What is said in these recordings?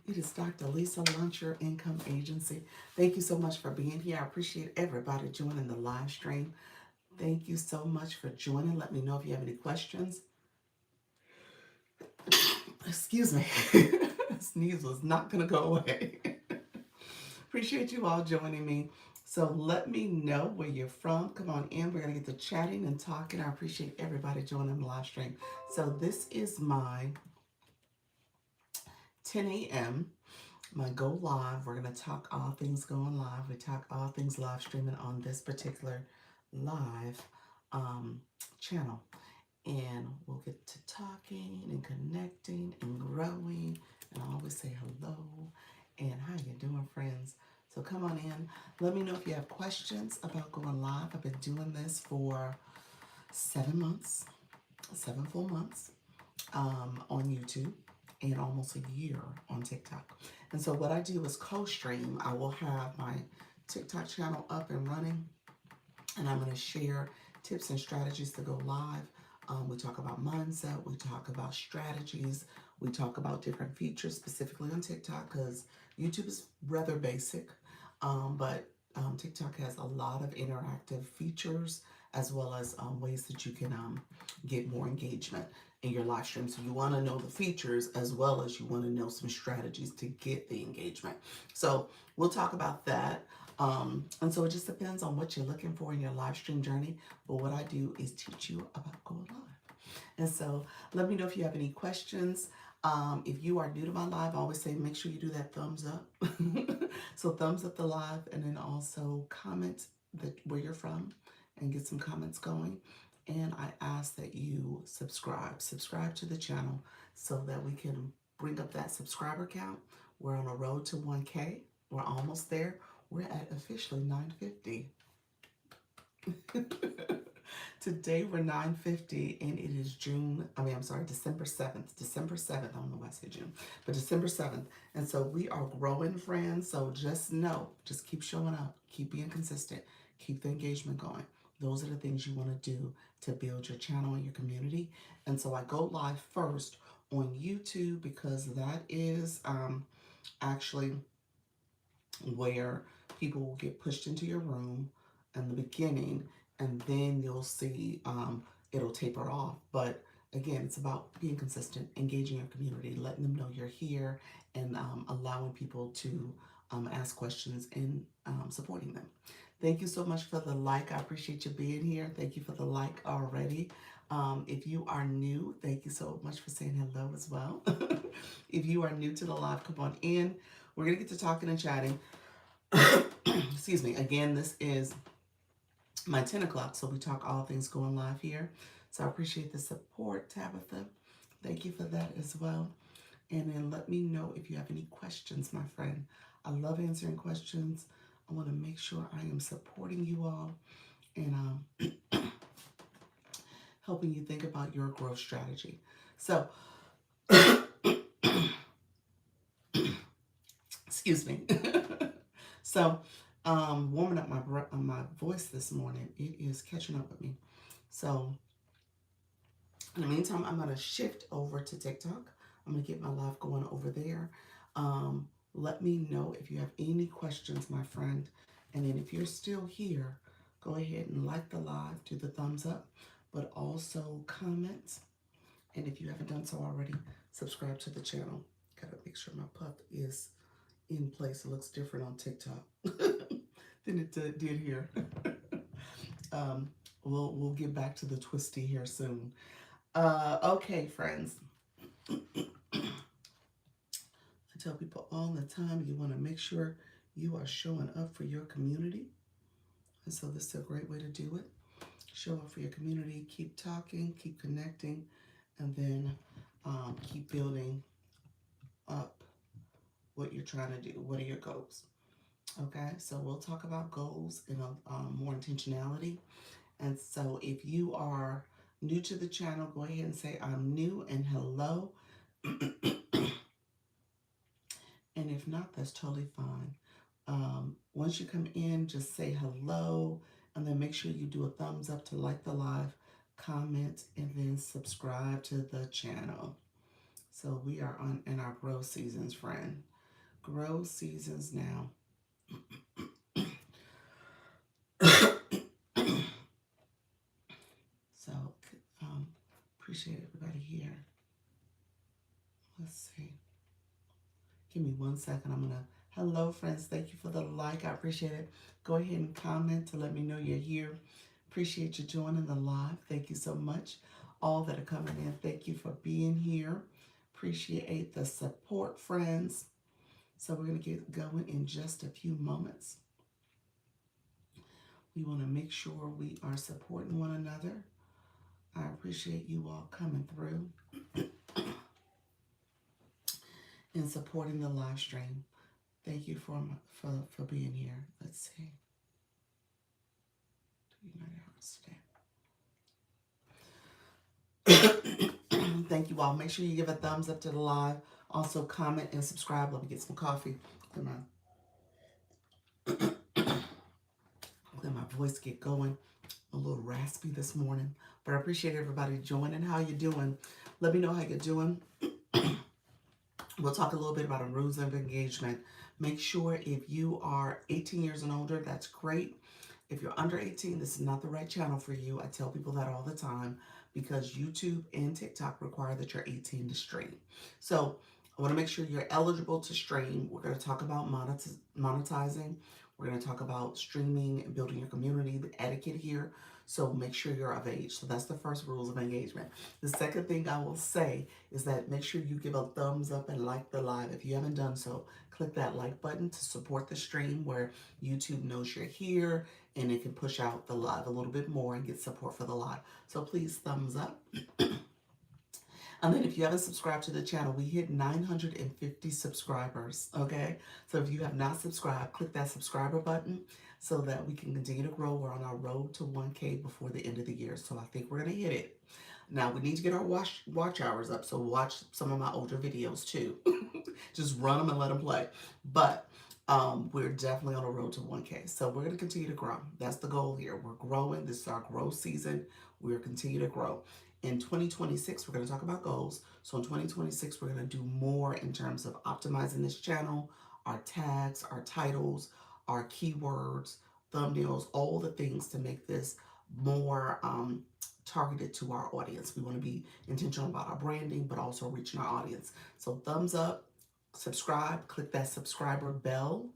It is Dr. Lisa Lunch, your income agency. Thank you so much for being here. I appreciate everybody joining the live stream. Thank you so much for joining. Let me know if you have any questions. Excuse me. Sneeze was not going to go away. Appreciate you all joining me. So let me know where you're from. Come on in. We're going to get to chatting and talking. I appreciate everybody joining the live stream. So this is my 10 a.m. my go live. We're going to talk all things going live. We talk all things live streaming on this particular live um, channel. And we'll get to talking and connecting and growing. And I always say hello and how you doing, friends. So come on in. Let me know if you have questions about going live. I've been doing this for 7 months, 7 full months on YouTube and almost a year on TikTok. And so what I do is co-stream. I will have my TikTok channel up and running, and I'm going to share tips and strategies to go live. We talk about mindset, we talk about strategies, we talk about different features specifically on TikTok because YouTube is rather basic, but TikTok has a lot of interactive features as well as ways that you can get more engagement in your live stream. So you want to know the features as well as you want to know some strategies to get the engagement. So we'll talk about that. And so it just depends on what you're looking for in your live stream journey. But what I do is teach you about going live. And so let me know if you have any questions. If you are new to my live, I always say make sure you do that thumbs up. So thumbs up the live, and then also comment where you're from and get some comments going. And I ask that you subscribe to the channel so that we can bring up that subscriber count. We're on a road to 1K. We're almost there. We're at officially 950. Today we're 950 and it is December 7th. December 7th, I don't know why I said June, but December 7th. And so we are growing, friends. So just know, just keep showing up, keep being consistent, keep the engagement going. Those are the things you want to do to build your channel and your community. And so I go live first on YouTube because that is actually where people will get pushed into your room in the beginning, and then you'll see it'll taper off. But again, it's about being consistent, engaging your community, letting them know you're here, and allowing people to ask questions and supporting them. Thank you so much for the like. I appreciate you being here. Thank you for the like already. If you are new, thank you so much for saying hello as well. If you are new to the live, come on in. We're going to get to talking and chatting. Excuse me. Again, this is my 10 o'clock, so we talk all things going live here. So I appreciate the support, Tabitha. Thank you for that as well. And then let me know if you have any questions, my friend. I love answering questions. I want to make sure I am supporting you all and helping you think about your growth strategy. So, excuse me. So, warming up my voice this morning, it is catching up with me. So, in the meantime, I'm going to shift over to TikTok. I'm going to get my live going over there. Let me know if you have any questions, my friend. And then if you're still here, go ahead and like the live, do the thumbs up, but also comment. And if you haven't done so already, subscribe to the channel. Gotta make sure my puff is in place. It looks different on TikTok than it did here. We'll get back to the twisty here soon. Okay, friends. I tell people all the time, you want to make sure you are showing up for your community. And so this is a great way to do it. Show up for your community, keep talking, keep connecting, and then keep building up what you're trying to do. What are your goals? Okay, so we'll talk about goals in a more intentionality. And so if you are new to the channel, go ahead and say I'm new and hello. And if not, that's totally fine. Once you come in, just say hello, and then make sure you do a thumbs up to like the live, comment, and then subscribe to the channel. So we are in our growth seasons, friend. grow seasons now. So, um, appreciate everybody here. Let's see. Give me 1 second. I'm going to. Hello, friends. Thank you for the like. I appreciate it. Go ahead and comment to let me know you're here. Appreciate you joining the live. Thank you so much. All that are coming in, thank you for being here. Appreciate the support, friends. So we're going to get going in just a few moments. We want to make sure we are supporting one another. I appreciate you all coming through and supporting the live stream. Thank you for being here. Let's see. United Hearts today. Thank you all. Make sure you give a thumbs up to the live. Also comment and subscribe. Let me get some coffee. Let my voice get going. A little raspy this morning, but I appreciate everybody joining. How you doing? Let me know how you're doing. We'll talk a little bit about the rules of engagement. Make sure if you are 18 years and older, that's great. If you're under 18, this is not the right channel for you. I tell people that all the time because YouTube and TikTok require that you're 18 to stream. So I want to make sure you're eligible to stream. We're going to talk about monetizing. We're going to talk about streaming and building your community, the etiquette here. So make sure you're of age. So that's the first rules of engagement. The second thing I will say is that make sure you give a thumbs up and like the live. If you haven't done so, click that like button to support the stream where YouTube knows you're here and it can push out the live a little bit more and get support for the live. So please thumbs up. And then if you haven't subscribed to the channel, we hit 950 subscribers, okay? So if you have not subscribed, click that subscriber button so that we can continue to grow. We're on our road to 1K before the end of the year, so I think we're going to hit it. Now, we need to get our watch hours up, so watch some of my older videos too. Just run them and let them play. But we're definitely on a road to 1K. So we're going to continue to grow. That's the goal here. We're growing. This is our growth season. We're continue to grow. In 2026, we're going to talk about goals. So in 2026, we're going to do more in terms of optimizing this channel, our tags, our titles, our keywords, thumbnails, all the things to make this more targeted to our audience. We want to be intentional about our branding, but also reaching our audience. So thumbs up, subscribe, click that subscriber bell.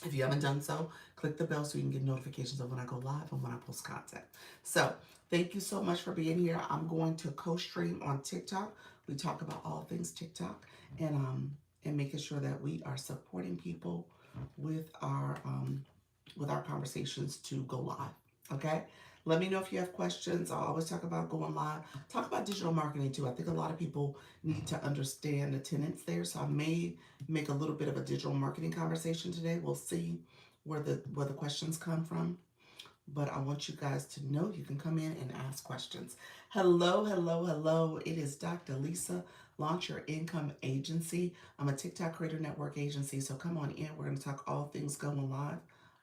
If you haven't done so, click the bell so you can get notifications of when I go live and when I post content. So thank you so much for being here. I'm going to co-stream on TikTok. We talk about all things TikTok and making sure that we are supporting people with our conversations to go live. Okay? Let me know if you have questions. I always talk about going live. Talk about digital marketing too. I think a lot of people need to understand the tenets there. So I may make a little bit of a digital marketing conversation today. We'll see where the questions come from. But I want you guys to know you can come in and ask questions. Hello, hello, hello. It is Dr. Lisa, Launch Your Income Agency. I'm a TikTok Creator Network agency. So come on in. We're going to talk all things going live.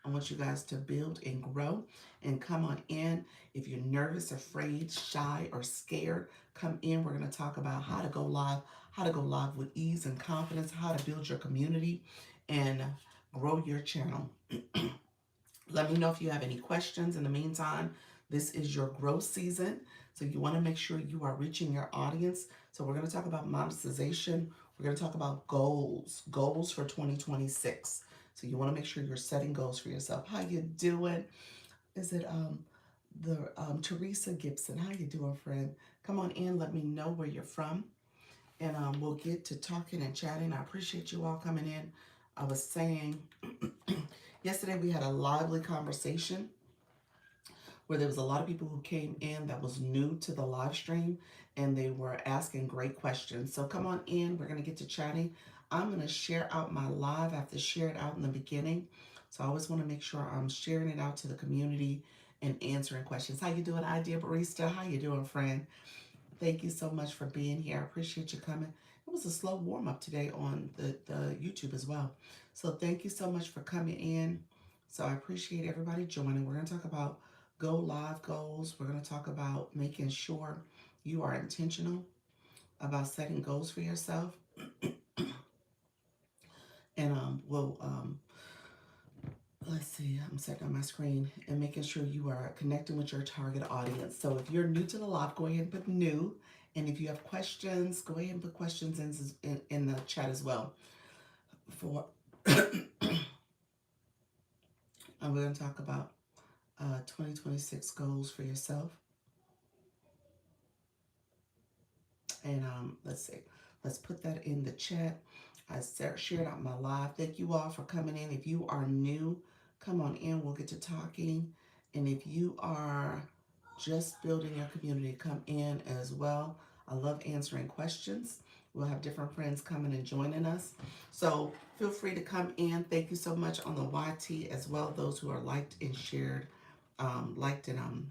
I want you guys to build and grow and come on in. If you're nervous, afraid, shy, or scared, come in. We're going to talk about how to go live with ease and confidence, how to build your community and grow your channel. Let me know if you have any questions. In the meantime, this is your growth season. So you want to make sure you are reaching your audience. So we're going to talk about monetization. We're going to talk about goals for 2026. So you want to make sure you're setting goals for yourself. How you doing? Is it Teresa Gibson? How you doing, friend? Come on in. Let me know where you're from. And we'll get to talking and chatting. I appreciate you all coming in. I was saying yesterday we had a lively conversation where there was a lot of people who came in that was new to the live stream and they were asking great questions. So come on in. We're going to get to chatting. I'm going to share out my live. I have to share it out in the beginning. So I always want to make sure I'm sharing it out to the community and answering questions. How you doing, Idea Barista? How you doing, friend? Thank you so much for being here. I appreciate you coming. It was a slow warm-up today on the YouTube as well. So thank you so much for coming in. So I appreciate everybody joining. We're going to talk about go live goals. We're going to talk about making sure you are intentional about setting goals for yourself. setting on my screen and making sure you are connecting with your target audience. So if you're new to the live, go ahead and put new. And if you have questions, go ahead and put questions in the chat as well. For and we're going to talk about 2026 goals for yourself. And let's see, let's put that in the chat. I shared out my live. Thank you all for coming in. If you are new, come on in. We'll get to talking. And if you are just building your community, come in as well. I love answering questions. We'll have different friends coming and joining us. So feel free to come in. Thank you so much on the YT as well. Those who are liked and shared, liked and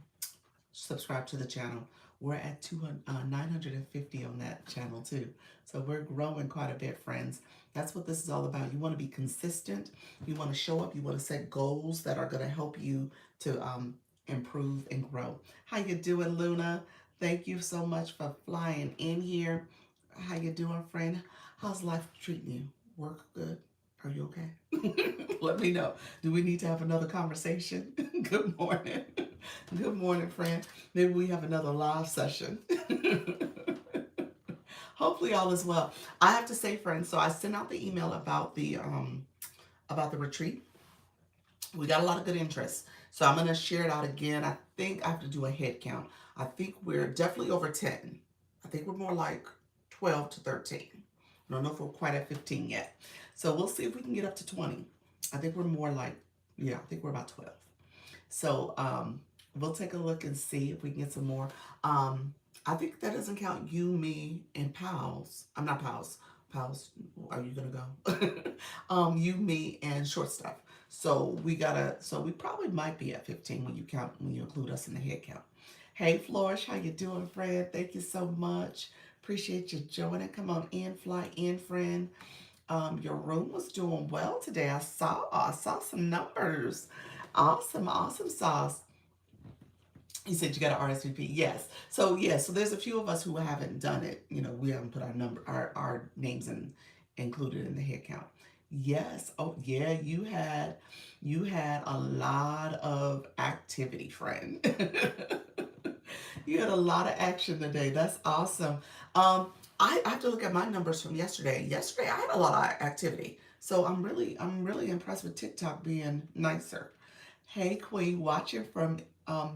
subscribe to the channel. We're at 950 on that channel too. So we're growing quite a bit, friends. That's what this is all about. You want to be consistent. You want to show up. You want to set goals that are going to help you to improve and grow. How you doing, Luna? Thank you so much for flying in here. How you doing, friend? How's life treating you? Work good? Are you okay? Let me know. Do we need to have another conversation? Good morning. Good morning, friend. Maybe we have another live session. Hopefully all is well. I have to say, friends, so I sent out the email about the retreat. We got a lot of good interest. So I'm going to share it out again. I think I have to do a head count. I think we're definitely over 10. I think we're more like 12 to 13. I don't know if we're quite at 15 yet. So we'll see if we can get up to 20. I think we're more like, yeah, I think we're about 12. So we'll take a look and see if we can get some more. I think that doesn't count you, me, and Pals. I'm not Pals. Pals, are you gonna go? You, me, and Short Stuff. So we probably might be at 15 when you include us in the head count. Hey Flourish, how you doing, friend? Thank you so much. Appreciate you joining. Come on in, fly in, friend. Your room was doing well today. I saw some numbers. Awesome, awesome sauce. You said you got an RSVP. Yes. So so there's a few of us who haven't done it. You know, we haven't put our names included in the head count. Yes. Oh yeah, you had a lot of activity, friend. You had a lot of action today. That's awesome. I have to look at my numbers from yesterday. Yesterday I had a lot of activity. So I'm really impressed with TikTok being nicer. Hey Queen, watching from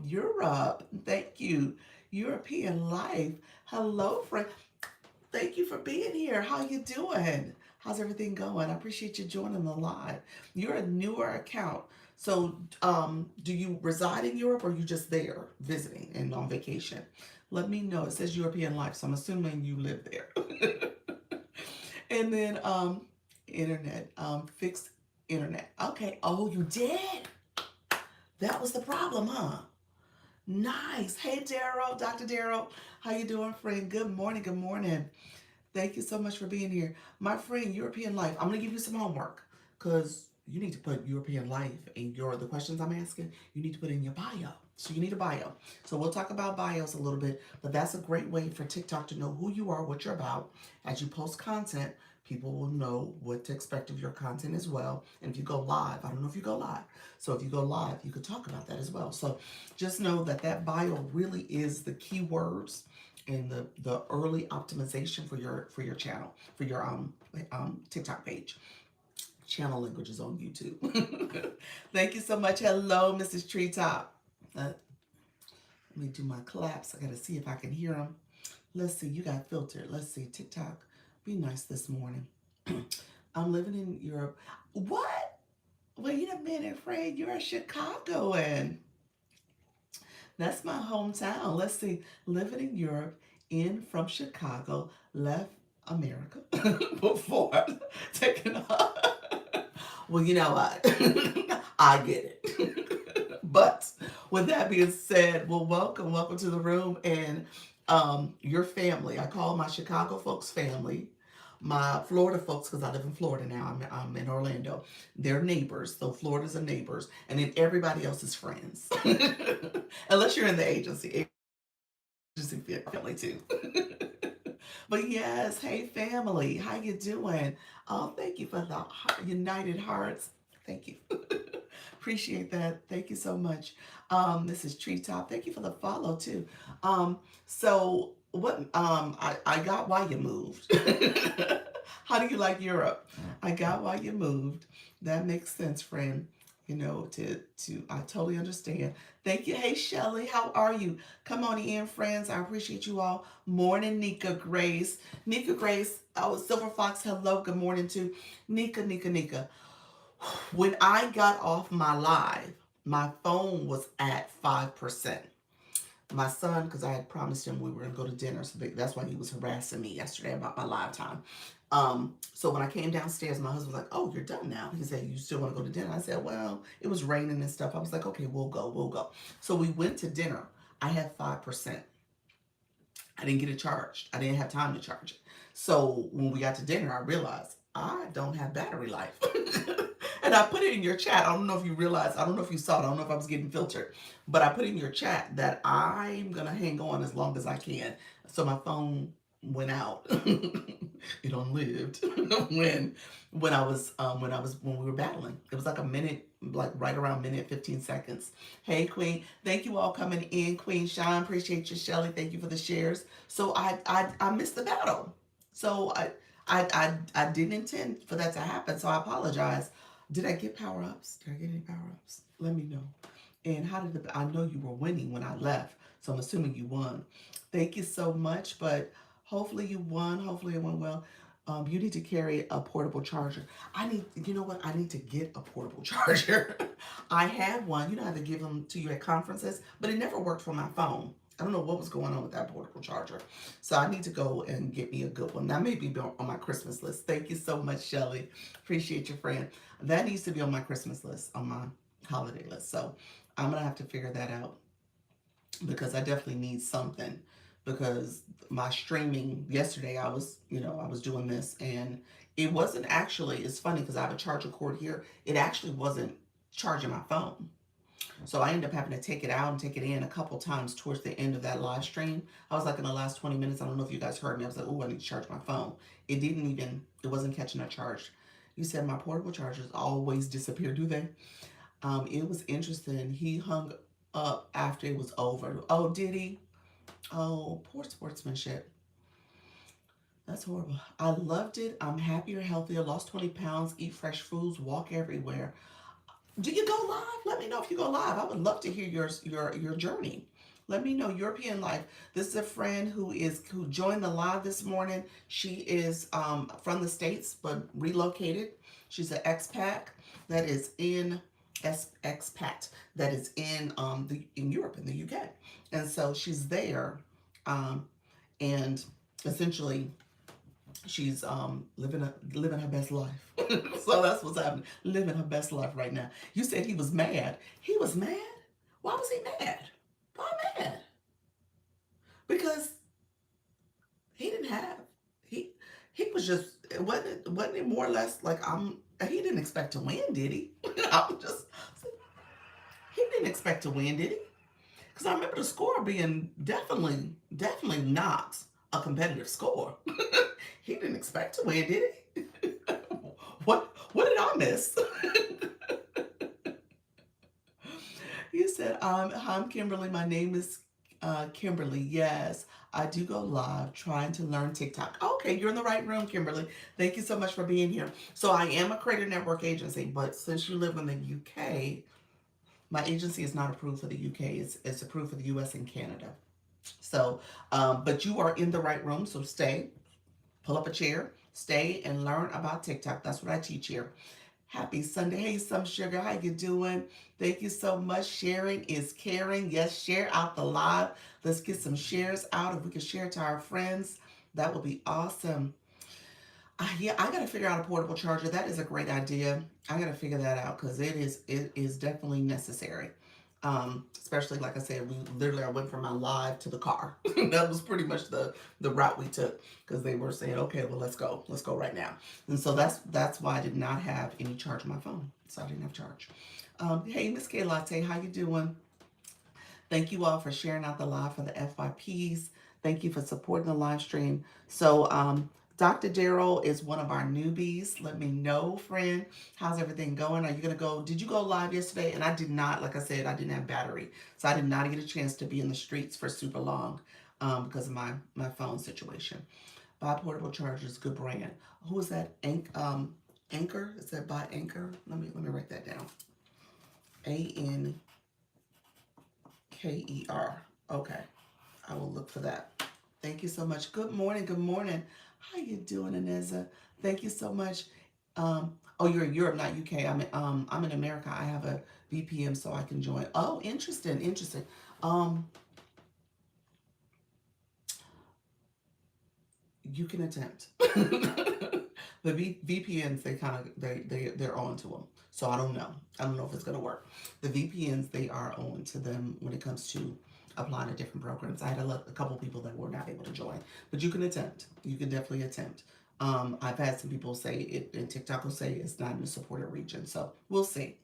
Europe. Thank you. European Life. Hello, friend. Thank you for being here. How you doing? How's everything going? I appreciate you joining the live. You're a newer account. So do you reside in Europe or are you just there visiting and on vacation? Let me know. It says European Life, so I'm assuming you live there. And then internet, fixed internet. Okay. Oh, you did? That was the problem, huh? Nice. Hey, Daryl, Dr. Daryl. How you doing, friend? Good morning. Good morning. Thank you so much for being here. My friend, European Life, I'm going to give you some homework because you need to put European Life in the questions I'm asking, you need to put in your bio. So you need a bio. So we'll talk about bios a little bit, but that's a great way for TikTok to know who you are, what you're about. As you post content, people will know what to expect of your content as well. And if you go live, I don't know if you go live. So if you go live, you could talk about that as well. So just know that bio really is the keywords and the early optimization for your channel, for your TikTok page. Channel languages on YouTube. Thank you so much. Hello, Mrs. Treetop. Let me do my claps. I gotta see if I can hear them. Let's see, you got filtered. Let's see, TikTok, be nice this morning. I'm living in Europe. What? Wait a minute, Fred, you're a Chicagoan. That's my hometown. Let's see, living in Europe, from Chicago, left America before taking off. Well, you know what? I get it. But with that being said, well, welcome to the room and your family. I call my Chicago folks family. My Florida folks, because I live in Florida now, I'm in Orlando. They're neighbors, so Florida's are neighbors, and then everybody else is friends. Unless you're in the agency family too. But yes, hey family, how you doing? Oh, thank you for the United Hearts. Thank you. Appreciate that. Thank you so much. This is Treetop. Thank you for the follow too. So what I got why you moved. How do you like Europe? I got why you moved. That makes sense, friend. You know, to I totally understand. Thank you. Hey Shelly, how are you? Come on in, friends. I appreciate you all. Morning, Nika Grace. Nika Grace, oh Silver Fox, hello, good morning to Nika. When I got off my live, my phone was at 5%. My son, because I had promised him we were going to go to dinner, so that's why he was harassing me yesterday about my live time. So when I came downstairs, my husband was like, "Oh, you're done now." He said, "You still want to go to dinner?" I said, "Well, it was raining and stuff." I was like, "Okay, we'll go." So we went to dinner. I had 5%. I didn't get it charged. I didn't have time to charge it. So when we got to dinner, I realized I don't have battery life. And I put it in your chat. I don't know if you realized, I don't know if you saw it, I don't know if I was getting filtered, but I put in your chat that I'm gonna hang on as long as I can. So my phone went out. It unlived when we were battling. It was like a minute, like right around minute 15 seconds. Hey Queen, thank you all coming in. Queen Shine, appreciate you. Shelly, thank you for the shares. So I missed the battle. So I didn't intend for that to happen. So I apologize. Did I get power ups? Did I get any power ups? Let me know. And how did I know you were winning when I left? So I'm assuming you won. Thank you so much. But hopefully you won. Hopefully it went well. You need to carry a portable charger. You know what? I need to get a portable charger. I had one. You know how to give them to you at conferences, but it never worked for my phone. I don't know what was going on with that portable charger. So I need to go and get me a good one. That may be on my Christmas list. Thank you so much, Shelly. Appreciate your friend. That needs to be on my Christmas list, on my holiday list. So I'm going to have to figure that out because I definitely need something. Because my streaming yesterday, I was doing this and it wasn't actually, it's funny because I have a charger cord here. It actually wasn't charging my phone. So I ended up having to take it out and take it in a couple times towards the end of that live stream. I was like in the last 20 minutes, I don't know if you guys heard me. I was like, oh, I need to charge my phone. It wasn't catching a charge. You said my portable chargers always disappear, do they? It was interesting. He hung up after it was over. Oh, did he? Oh, poor sportsmanship. That's horrible. I loved it. I'm happier, healthier, lost 20 pounds, eat fresh foods, walk everywhere. Do you go live? Let me know if you go live. I would love to hear your journey. Let me know. European life. This is a friend who joined the live this morning. She is from the States but relocated. She's an expat that is in expat that is in Europe, in the UK. And so she's there, and essentially she's living her best life. So that's what's happening. Living her best life right now. You said he was mad. He was mad? Why was he mad? Why mad? Because he didn't have he was just wasn't it more or less like he didn't expect to win, did he? I'm just He didn't expect to win, did he? Because I remember the score being definitely not a competitive score. He didn't expect to win, did he? What did I miss? You said, "Hi, I'm Kimberly. My name is Kimberly. Yes, I do go live trying to learn TikTok." Okay, you're in the right room, Kimberly. Thank you so much for being here. So I am a Creator Network agency, but since you live in the UK, my agency is not approved for the UK. It's approved for the US and Canada. So, but you are in the right room. So stay, pull up a chair, stay and learn about TikTok. That's what I teach here. Happy Sunday. Hey, Some Sugar, how you doing? Thank you so much. Sharing is caring. Yes, share out the live. Let's get some shares out. If we can share to our friends, that would be awesome. Yeah, I got to figure out a portable charger. That is a great idea. I got to figure that out because it is definitely necessary. Especially like I said, I went from my live to the car. That was pretty much the route we took because they were saying, okay, well let's go right now. And so that's why I did not have any charge on my phone. So I didn't have charge. Hey, Miss K Latte, how you doing? Thank you all for sharing out the live for the FYPs. Thank you for supporting the live stream. So Dr. Daryl is one of our newbies. Let me know, friend. How's everything going? Are you going to go? Did you go live yesterday? And I did not. Like I said, I didn't have battery. So I did not get a chance to be in the streets for super long because of my phone situation. Buy portable chargers, good brand. Who is that? Anchor? Is that by Anchor? Let me write that down. ANKER. Okay. I will look for that. Thank you so much. Good morning. Good morning. How you doing, Aneza? Thank you so much. Oh, you're in Europe, not UK. I'm in America. I have a VPN so I can join. Oh, interesting, interesting. Um, you can attempt. The VPNs, they kind of they're on to them. So I don't know. I don't know if it's gonna work. The VPNs, they are on to them when it comes to applying to different programs. I had a couple people that were not able to join, but you can attempt. You can definitely attempt. I've had some people say it, and TikTok will say it's not in the supported region. So we'll see.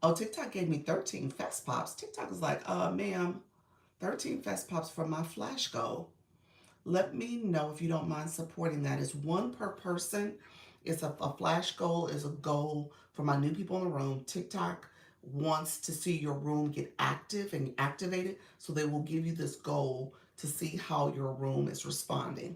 Oh, TikTok gave me 13 Fest Pops. TikTok is like, ma'am, 13 Fest Pops for my flash goal. Let me know if you don't mind supporting that. It's one per person. It's a flash goal is a goal for my new people in the room. TikTok wants to see your room get active and activated, so they will give you this goal to see how your room is responding.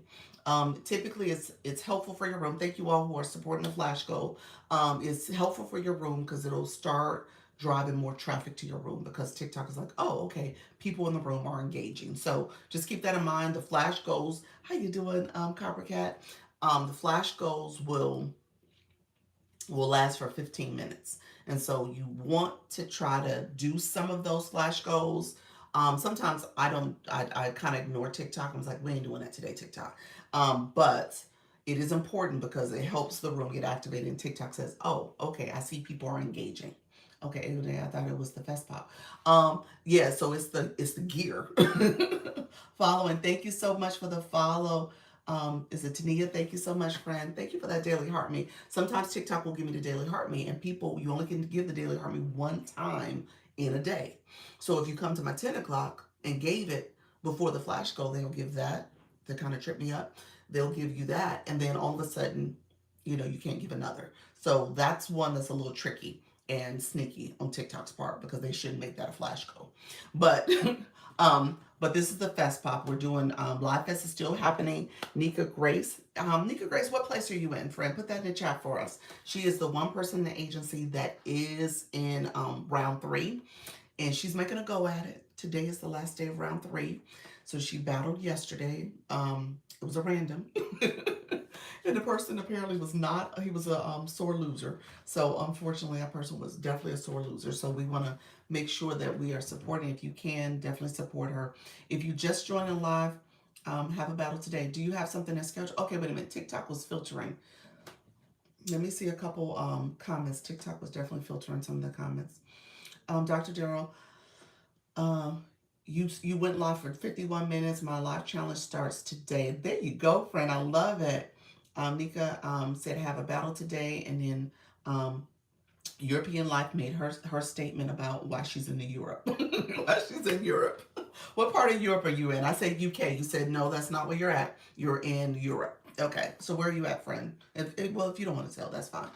Typically, it's helpful for your room. Thank you all who are supporting the flash goal. It's helpful for your room because it'll start driving more traffic to your room because TikTok is like, oh, okay, people in the room are engaging. So just keep that in mind. The flash goals. How you doing, Coppercat? The flash goals will last for 15 minutes. And so you want to try to do some of those flash goals. Sometimes I kind of ignore TikTok. I was like, we ain't doing that today, TikTok. But it is important because it helps the room get activated. And TikTok says, oh, okay, I see people are engaging. Okay, I thought it was the Fest Pop. Yeah, so it's the gear. Following. Thank you so much for the follow. Is it Tania? Thank you so much, friend. Thank you for that daily heart me. Sometimes TikTok will give me the daily heart me, and people, you only can give the daily heart me one time in a day. So if you come to my 10 o'clock and gave it before the flash goal, they'll give that to kind of trip me up. They'll give you that, and then all of a sudden, you can't give another. So that's one that's a little tricky and sneaky on TikTok's part because they shouldn't make that a flash goal. But but this is the Fest Pop. We're doing Live Fest is still happening. Nika Grace. Nika Grace, what place are you in, friend? Put that in the chat for us. She is the one person in the agency that is in round 3, and she's making a go at it. Today is the last day of round 3. So she battled yesterday. It was a random. And the person apparently was not, he was a sore loser. So unfortunately, that person was definitely a sore loser. So we want to make sure that we are supporting. If you can, definitely support her. If you just joined in live, have a battle today. Do you have something that's scheduled? Okay, wait a minute. TikTok was filtering. Let me see a couple comments. TikTok was definitely filtering some of the comments. Dr. Darrell, you went live for 51 minutes. My live challenge starts today. There you go, friend. I love it. Nika said have a battle today, and then European Life made her statement about why she's in Europe. Why she's in Europe. What part of Europe are you in? I said UK. You said no, that's not where you're at. You're in Europe. Okay, so where are you at, friend? If you don't want to tell, that's fine.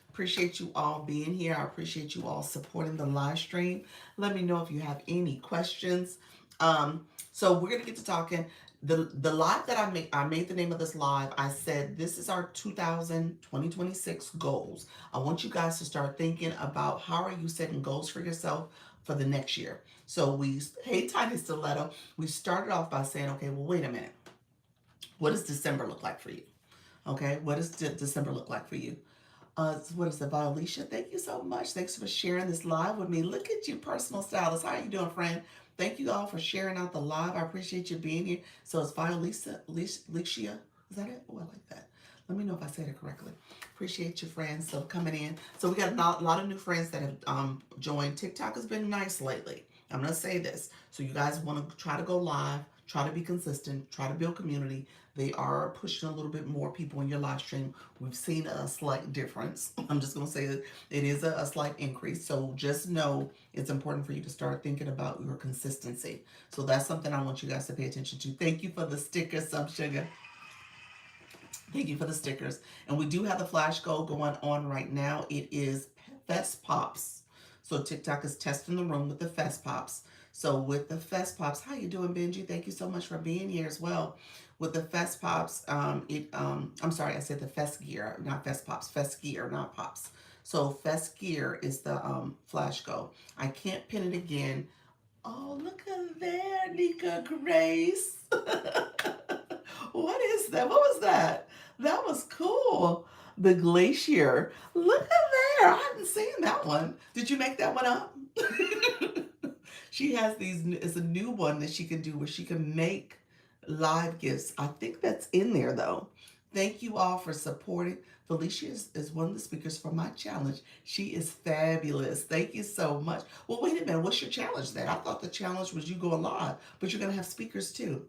Appreciate you all being here. I appreciate you all supporting the live stream. Let me know if you have any questions. So we're gonna get to talking. The live that I made the name of this live. I said this is our 2026 goals. I want you guys to start thinking about how are you setting goals for yourself for the next year. So hey Tiny Stiletto, we started off by saying, okay, well, wait a minute. What does December look like for you? Okay, what does December look like for you? What is it, Violicia? Thank you so much. Thanks for sharing this live with me. Look at you, personal stylist. How are you doing, friend? Thank you all for sharing out the live. I appreciate you being here. So it's Violicia, Licia. Is that it? Oh, I like that. Let me know if I said it correctly. Appreciate you, friends, so coming in. So we got a lot of new friends that have joined. TikTok has been nice lately. I'm going to say this. So you guys want to try to go live, try to be consistent, try to build community. They are pushing a little bit more people in your live stream. We've seen a slight difference. I'm just going to say that it is a slight increase. So just know it's important for you to start thinking about your consistency. So that's something I want you guys to pay attention to. Thank you for the sticker, Some Sugar. Thank you for the stickers. And we do have the flash goal going on right now. It is Fest Pops. So TikTok is testing the room with the Fest Pops. So with the Fest Pops, how you doing, Benji? Thank you so much for being here as well. With the Fest Pops, I'm sorry, I said the Fest Gear, not Fest Pops. Fest Gear, not Pops. So Fest Gear is the flash goal. I can't pin it again. Oh, look at there, Nika Grace. What is that? What was that? That was cool. The glacier. Look at there. I hadn't seen that one. Did you make that one up? She has these, it's a new one that she can do where she can make live gifts. I think that's in there though. Thank you all for supporting. Felicia is one of the speakers for my challenge. She is fabulous. Thank you so much. Well, wait a minute. What's your challenge then? I thought the challenge was you going live, but you're going to have speakers too.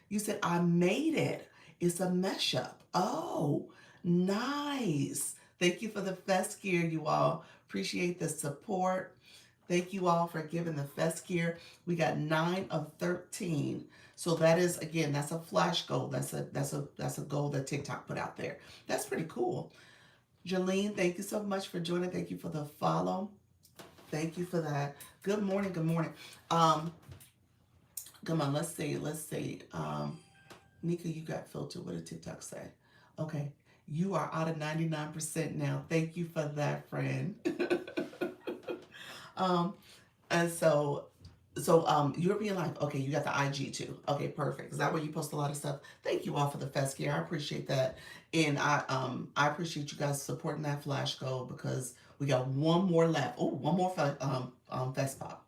You said, I made it. It's a mesh up. Oh, nice. Thank you for the Fest Gear, you all. Appreciate the support. Thank you all for giving the Fest Gear. We got 9 of 13. So that is, again, that's a flash goal. That's a goal that TikTok put out there. That's pretty cool. Jolene, thank you so much for joining. Thank you for the follow. Thank you for that. Good morning. Good morning. Come on, let's see. Nika, you got filtered. What did TikTok say? Okay. You are out of 99% now. Thank you for that, friend. um, and European Life. Okay, you got the IG too. Okay, perfect. Is that where you post a lot of stuff? Thank you all for the Fest Gear. I appreciate that. And I appreciate you guys supporting that flash goal because we got one more left. Oh, one more Fest Pop.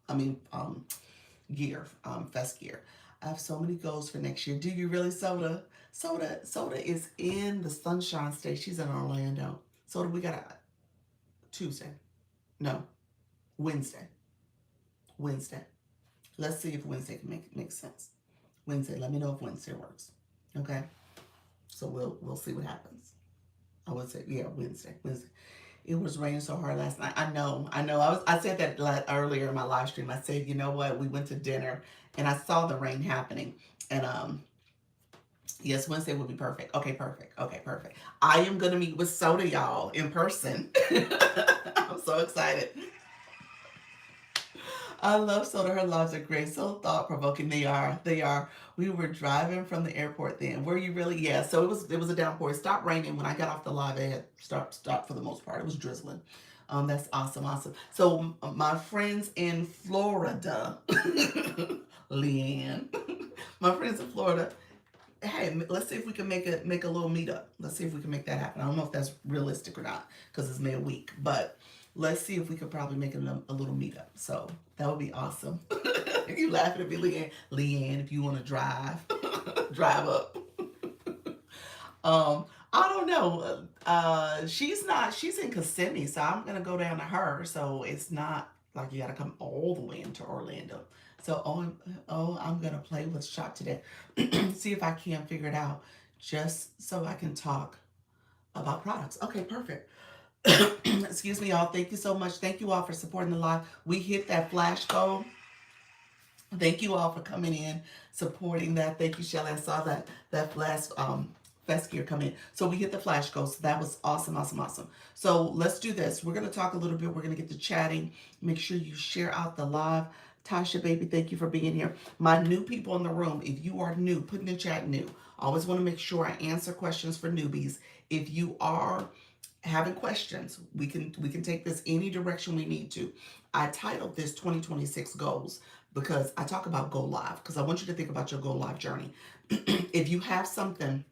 Gear, Fest Gear. I have so many goals for next year. Do you really, Soda? Soda is in the Sunshine State. She's in Orlando. Soda, we got a Tuesday. No, Wednesday. Wednesday. Let's see if Wednesday can make sense. Wednesday. Let me know if Wednesday works. Okay. So we'll see what happens. I would say Wednesday. It was raining so hard last night. I know. I said that earlier in my live stream. I said, you know what? We went to dinner and I saw the rain happening. And yes, Wednesday would be perfect. Okay, perfect. I am gonna meet with Soda, y'all, in person. I'm so excited. I love Soda. Her lives are great. So thought provoking. They are. We were driving from the airport then. Were you really? Yeah. So it was a downpour. It stopped raining when I got off the live. It had stopped for the most part. It was drizzling. That's awesome. So my friends in Florida, Leanne, my friends in Florida. Hey, let's see if we can make a little meetup. Let's see if we can make that happen. I don't know if that's realistic or not because it's midweek, but let's see if we could probably make a little meetup. So that would be awesome. You laughing at me, Leanne? Leanne, if you want to drive, drive up. I don't know. She's in Kissimmee, so I'm gonna go down to her. So it's not like you gotta come all the way into Orlando. So I'm gonna play with Shop today. See if I can figure it out, just so I can talk about products. Okay, perfect. Excuse me, y'all. Thank you so much. Thank you all for supporting the live. We hit that flash goal. Thank you all for coming in, supporting that. Thank you, Shelly. I saw that last Fest Gear come in. So we hit the flash goal. So that was awesome. So let's do this. We're going to talk a little bit. We're going to get to chatting. Make sure you share out the live. Tasha, baby, thank you for being here. My new people in the room, if you are new, put in the chat new. I always want to make sure I answer questions for newbies. If you are having questions, we can take this any direction we need to. I titled this 2026 goals because I talk about go live because I want you to think about your go live journey. If you have something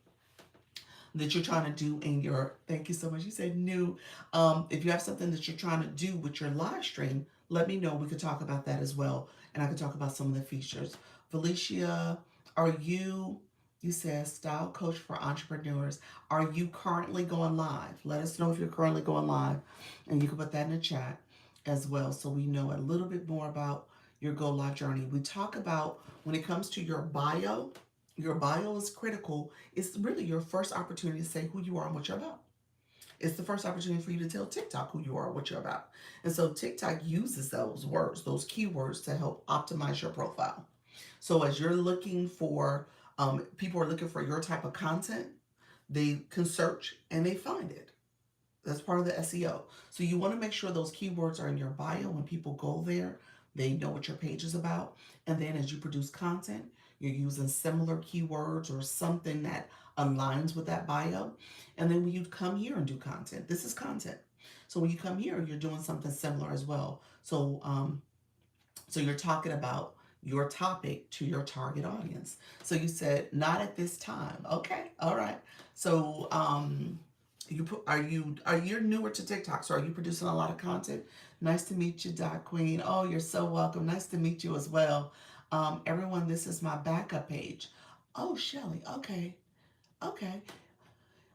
that you're trying to do in your, thank you so much, you said new. If you have something that you're trying to do with your live stream, let me know. We could talk about that as well. And I could talk about some of the features. Felicia, you said style coach for entrepreneurs. Are you currently going live? Let us know if you're currently going live. And you can put that in the chat as well so we know a little bit more about your go live journey. We talk about when it comes to your bio is critical. It's really your first opportunity to say who you are and what you're about. It's the first opportunity for you to tell TikTok who you are, what you're about. And so TikTok uses those words, those keywords to help optimize your profile. So as you're looking for, people are looking for your type of content, they can search and they find it. That's part of the SEO. So you want to make sure those keywords are in your bio. When people go there, they know what your page is about. And then as you produce content, you're using similar keywords or something that aligns with that bio. And then when you come here and do content, this is content. So when you come here, you're doing something similar as well. So you're talking about your topic to your target audience. So you said not at this time. Okay, all right. So you put are you newer to TikTok? So are you producing a lot of content? Nice to meet you, Doc Queen. Oh, you're so welcome. Nice to meet you as well. Everyone, this is my backup page. Oh, Shelly. Okay, okay.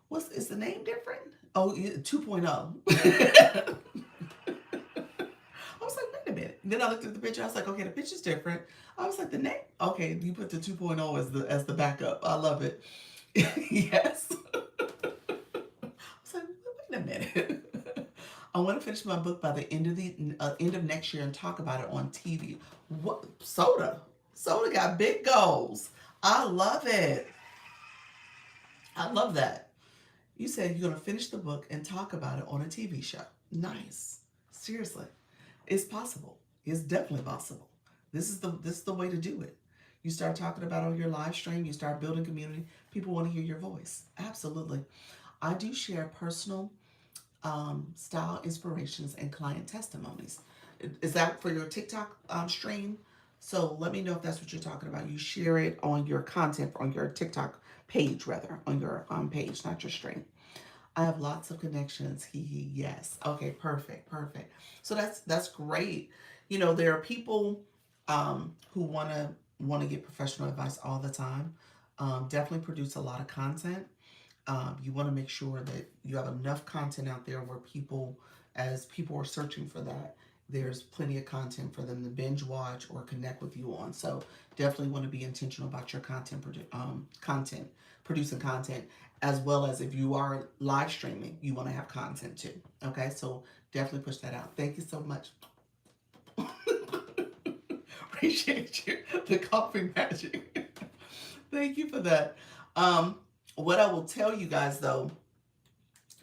What's is the name different? Oh, 2.0. I was like, wait a minute. Then I looked at the picture. I was like, okay, the picture's different. I was like, the name? Okay, you put the 2.0 as the backup. I love it. Yes. I was like, wait a minute. I want to finish my book by the end of next year and talk about it on TV. What Soda got big goals. I love it. I love that. You said you're gonna finish the book and talk about it on a TV show. Nice. Seriously. It's possible. It's definitely possible. This is the way to do it. You start talking about it on your live stream, you start building community, people want to hear your voice. Absolutely. I do share personal style inspirations and client testimonies. Is that for your TikTok stream? So let me know if that's what you're talking about. You share it on your content, on your TikTok page, rather, on your page, not your stream. I have lots of connections. Yes. Okay, perfect, perfect. So that's great. You know, there are people who want to get professional advice all the time. Definitely produce a lot of content. You want to make sure that you have enough content out there where people, as people are searching for that, there's plenty of content for them to binge watch or connect with you on. So definitely want to be intentional about your content, producing content, as well as if you are live streaming, you want to have content too. Okay, so definitely push that out. Thank you so much. Appreciate you, the coffee magic. Thank you for that. What I will tell you guys though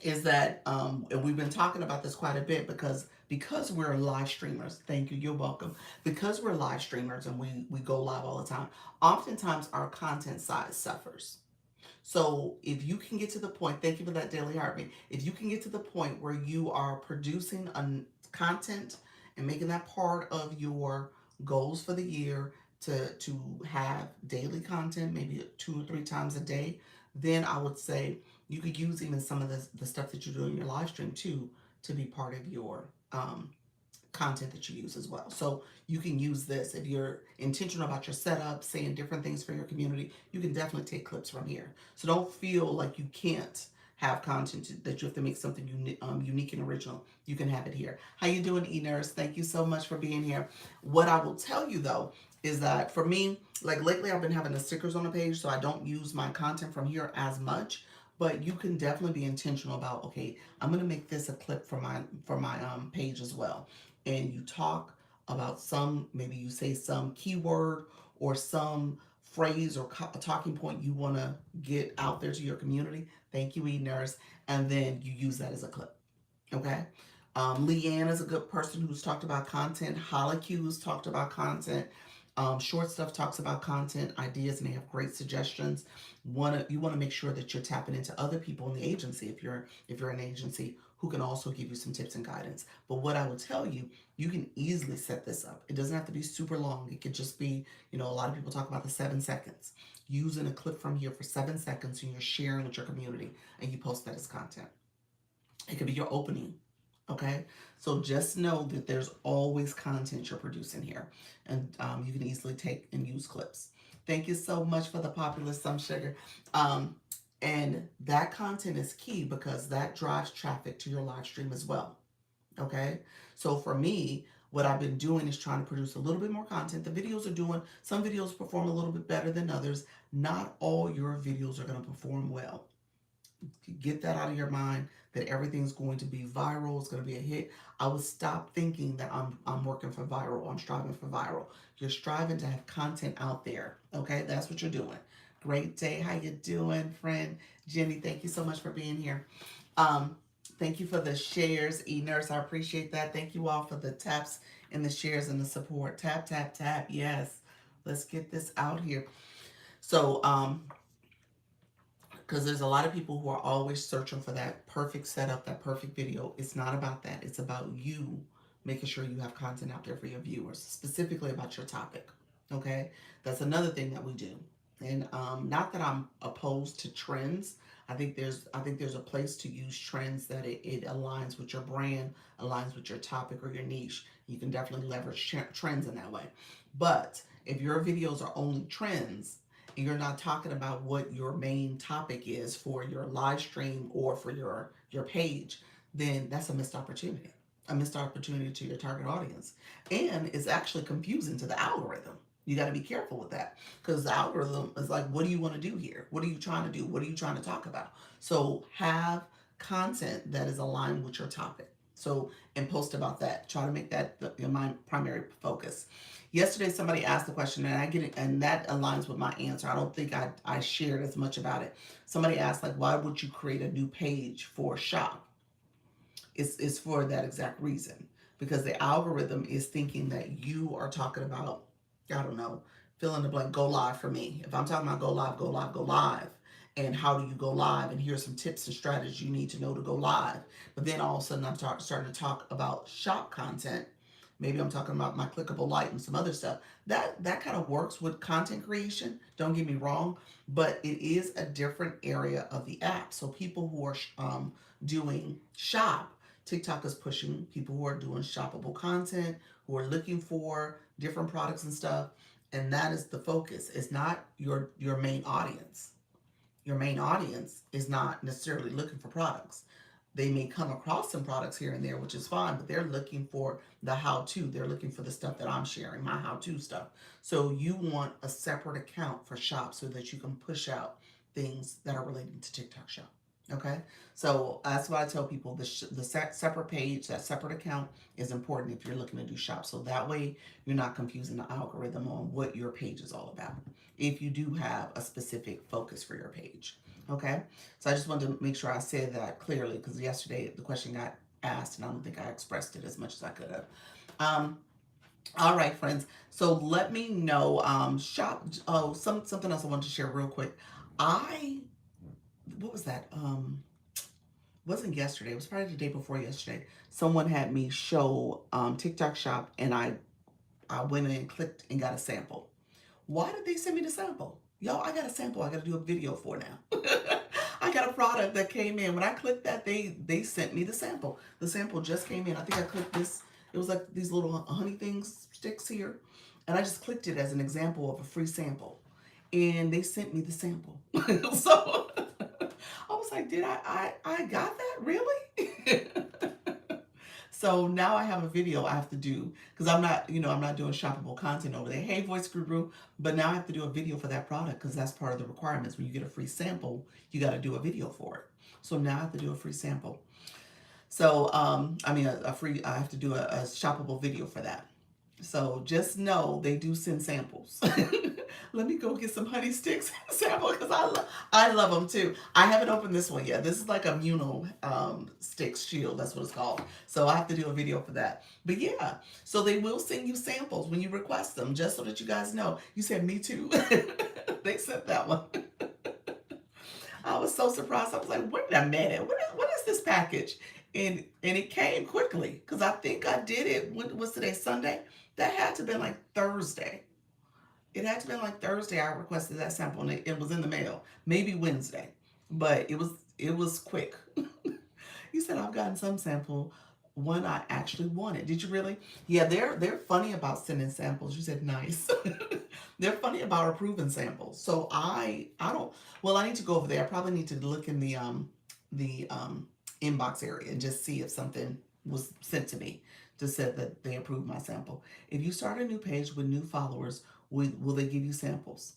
is that and we've been talking about this quite a bit because we're live streamers. Thank you, you're welcome. Because we're live streamers and we go live all the time, oftentimes our content size suffers. So if you can get to the point, thank you for that daily heartbeat. If you can get to the point where you are producing content and making that part of your goals for the year to have daily content, maybe 2 or 3 times a day, then I would say you could use even some of the stuff that you do in your live stream too to be part of your content that you use as well. So you can use this if you're intentional about your setup, saying different things for your community. You can definitely take clips from here. So don't feel like you can't have content that you have to make something unique and original. You can have it here. How you doing, E-Nurse? Thank you so much for being here. What I will tell you though is that for me, like lately I've been having the stickers on the page, so I don't use my content from here as much. But you can definitely be intentional about, okay, I'm gonna make this a clip for my page as well. And you talk about some, maybe you say some keyword or some phrase or talking point you want to get out there to your community. Thank you, E-Nurse. And then you use that as a clip. Okay. Leanne is a good person who's talked about content. Hollycue's talked about content. Short Stuff talks about content ideas and they have great suggestions. You want to make sure that you're tapping into other people in the agency if you're an agency who can also give you some tips and guidance. But what I will tell you, you can easily set this up. It doesn't have to be super long. It could just be, a lot of people talk about the 7 seconds. Using a clip from here for 7 seconds and you're sharing with your community and you post that as content. It could be your opening. Okay, so just know that there's always content you're producing here, and you can easily take and use clips. Thank you so much for the populist some sugar. And that content is key because that drives traffic to your live stream as well. Okay, so for me, what I've been doing is trying to produce a little bit more content. The videos are doing, some videos perform a little bit better than others. Not all your videos are going to perform well. Get that out of your mind that everything's going to be viral, it's going to be a hit. I would stop thinking that I'm working for viral, I'm striving for viral. You're striving to have content out there, okay? That's what you're doing. Great day. How you doing, friend Jenny? Thank you so much for being here. Um, Thank you for the shares, E-Nurse. I appreciate that. Thank you all for the taps and the shares and the support. Tap, tap, tap. Yes. Let's get this out here. So, because there's a lot of people who are always searching for that perfect setup, that perfect video. It's not about that. It's about you making sure you have content out there for your viewers, specifically about your topic. Okay, that's another thing that we do. And not that I'm opposed to trends. I think there's a place to use trends that it aligns with your brand, aligns with your topic or your niche. You can definitely leverage trends in that way. But if your videos are only trends, and you're not talking about what your main topic is for your live stream or for your page, then that's a missed opportunity. A missed opportunity to your target audience. And it's actually confusing to the algorithm. You got to be careful with that because the algorithm is like, what do you want to do here? What are you trying to do? What are you trying to talk about? So have content that is aligned with your topic. So, and post about that. Try to make that my primary focus. Yesterday, somebody asked the question, and I get it, and that aligns with my answer. I don't think I shared as much about it. Somebody asked, like, why would you create a new page for shop? It's for that exact reason because the algorithm is thinking that you are talking about, I don't know, fill in the blank, go live for me. If I'm talking about go live, go live, go live, and how do you go live, and here's some tips and strategies you need to know to go live. But then all of a sudden I'm starting to talk about shop content. Maybe I'm talking about my clickable light and some other stuff. That kind of works with content creation. Don't get me wrong, but it is a different area of the app. So people who are doing shop, TikTok is pushing people who are doing shoppable content, who are looking for different products and stuff, and that is the focus. It's not your main audience. Your main audience is not necessarily looking for products. They may come across some products here and there, which is fine, but they're looking for the how to. They're looking for the stuff that I'm sharing, my how to stuff. So you want a separate account for shop so that you can push out things that are related to TikTok shop. Okay, so that's why I tell people the separate page, that separate account is important if you're looking to do shop. So that way you're not confusing the algorithm on what your page is all about. If you do have a specific focus for your page, okay. So I just wanted to make sure I said that clearly because yesterday the question got asked and I don't think I expressed it as much as I could have. Um, all right, friends. So let me know. Shop. Oh, something else I wanted to share real quick. I what was that? Wasn't yesterday. It was probably the day before yesterday. Someone had me show TikTok Shop, and I went in and clicked and got a sample. Why did they send me the sample? Yo, I got a sample. I got to do a video for now. I got a product that came in. When I clicked that, they sent me the sample. The sample just came in. I think I clicked this. It was like these little honey things sticks here, and I just clicked it as an example of a free sample, and they sent me the sample. So I was like, did I got that really? So now I have a video I have to do because I'm not doing shoppable content over there. Hey, Voice Guru, but now I have to do a video for that product because that's part of the requirements. When you get a free sample, you got to do a video for it. So now I have to do a free sample. So I have to do a shoppable video for that. So just know they do send samples. Let me go get some honey sticks sample because I love them too. I haven't opened this one yet. This is like a Muno sticks shield. That's what it's called. So I have to do a video for that. But yeah, so they will send you samples when you request them, just so that you guys know. You said me too. They sent that one. I was so surprised. I was like, wait a minute, what is this package? And it came quickly because I think I did it. When was today? Sunday? That had to have been like Thursday. It had to have been like Thursday. I requested that sample and it was in the mail. Maybe Wednesday, but it was quick. You said I've gotten some sample. One I actually wanted. Did you really? Yeah, they're funny about sending samples. You said nice. They're funny about approving samples. So I don't. Well, I need to go over there. I probably need to look in the inbox area and just see if something was sent to me to say that they approved my sample. If you start a new page with new followers, will they give you samples?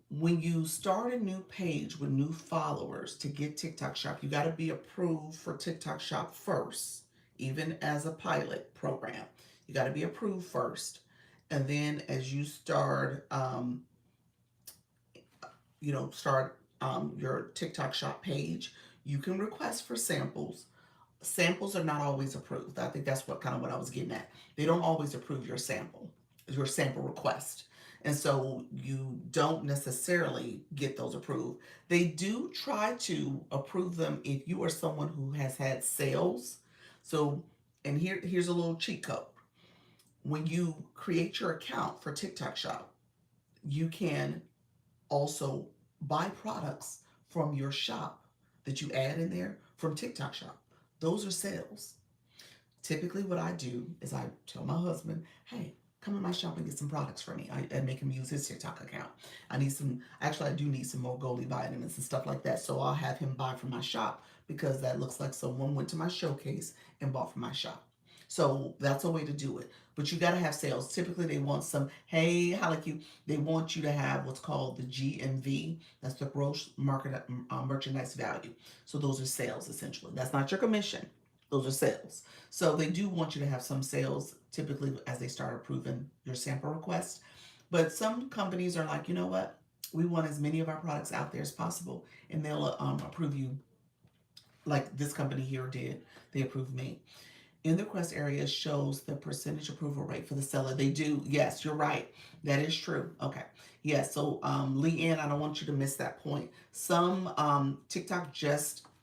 When you start a new page with new followers to get TikTok Shop, you got to be approved for TikTok Shop first, even as a pilot program. You got to be approved first. And then as you start start your TikTok shop page, you can request for samples. Samples are not always approved. I think that's what I was getting at. They don't always approve your sample request. And so you don't necessarily get those approved. They do try to approve them if you are someone who has had sales. So, and here's a little cheat code. When you create your account for TikTok Shop, you can also buy products from your shop that you add in there from TikTok Shop. Those are sales. Typically, what I do is I tell my husband, hey, come in my shop and get some products for me. I make him use his TikTok account. I do need some more Goldie vitamins and stuff like that. So I'll have him buy from my shop because that looks like someone went to my showcase and bought from my shop. So that's a way to do it. But you got to have sales. Typically, they want hey, how like you, they want you to have what's called the GMV. That's the gross market merchandise value. So those are sales, essentially. That's not your commission. Those are sales. So they do want you to have some sales, typically as they start approving your sample request. But some companies are like, you know what? We want as many of our products out there as possible, and they'll approve you like this company here did. They approved me. In the request area shows the percentage approval rate for the seller. They do. Yes, you're right. That is true. Okay. Yes. So, Leanne, I don't want you to miss that point. Some TikTok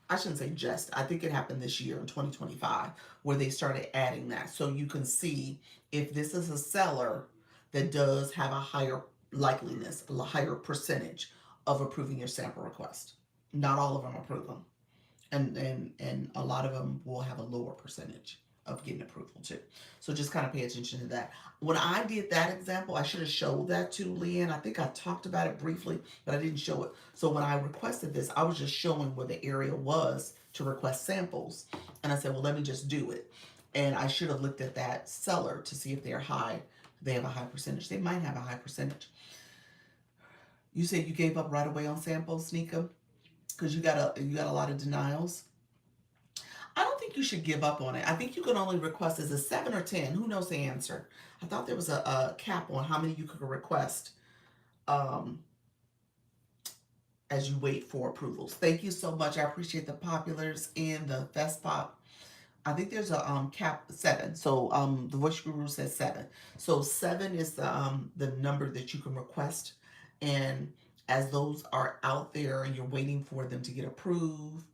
I shouldn't say I think it happened this year in 2025 where they started adding that. So you can see if this is a seller that does have a higher likeliness, a higher percentage of approving your sample request. Not all of them approve them. And a lot of them will have a lower percentage of getting approval too. So just kind of pay attention to that. When I did that example, I should have showed that to Leanne. I think I talked about it briefly, but I didn't show it. So when I requested this, I was just showing where the area was to request samples. And I said, well, let me just do it. And I should have looked at that seller to see if they're high. They have a high percentage. They might have a high percentage. You said you gave up right away on samples, Nika, because you got a lot of denials. I don't think you should give up on it. I think you can only request as a 7 or 10. Who knows the answer? I thought there was a cap on how many you could request as you wait for approvals. Thank you so much. I appreciate the populars and the Fest Pop. I think there's a cap 7. So the Voice Guru says 7. So 7 is the number that you can request. And as those are out there and you're waiting for them to get approved,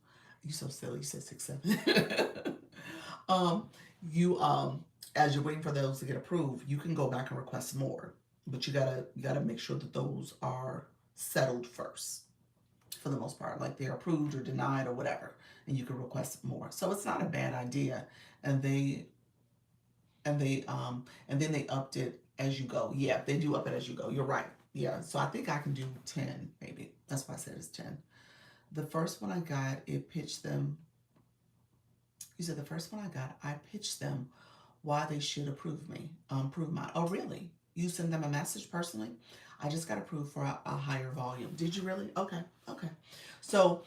you're so silly. You said 6, 7. As you're waiting for those to get approved, you can go back and request more, but you gotta make sure that those are settled first, for the most part, like they're approved or denied or whatever, and you can request more. So it's not a bad idea, and then they upped it as you go. Yeah, they do up it as you go. You're right. Yeah, so I think I can do 10 maybe. That's why I said it's 10. The first one I got, it pitched them. You said the first one I got, I pitched them why they should approve mine. Oh, really? You send them a message personally? I just got approved for a higher volume. Did you really? Okay. So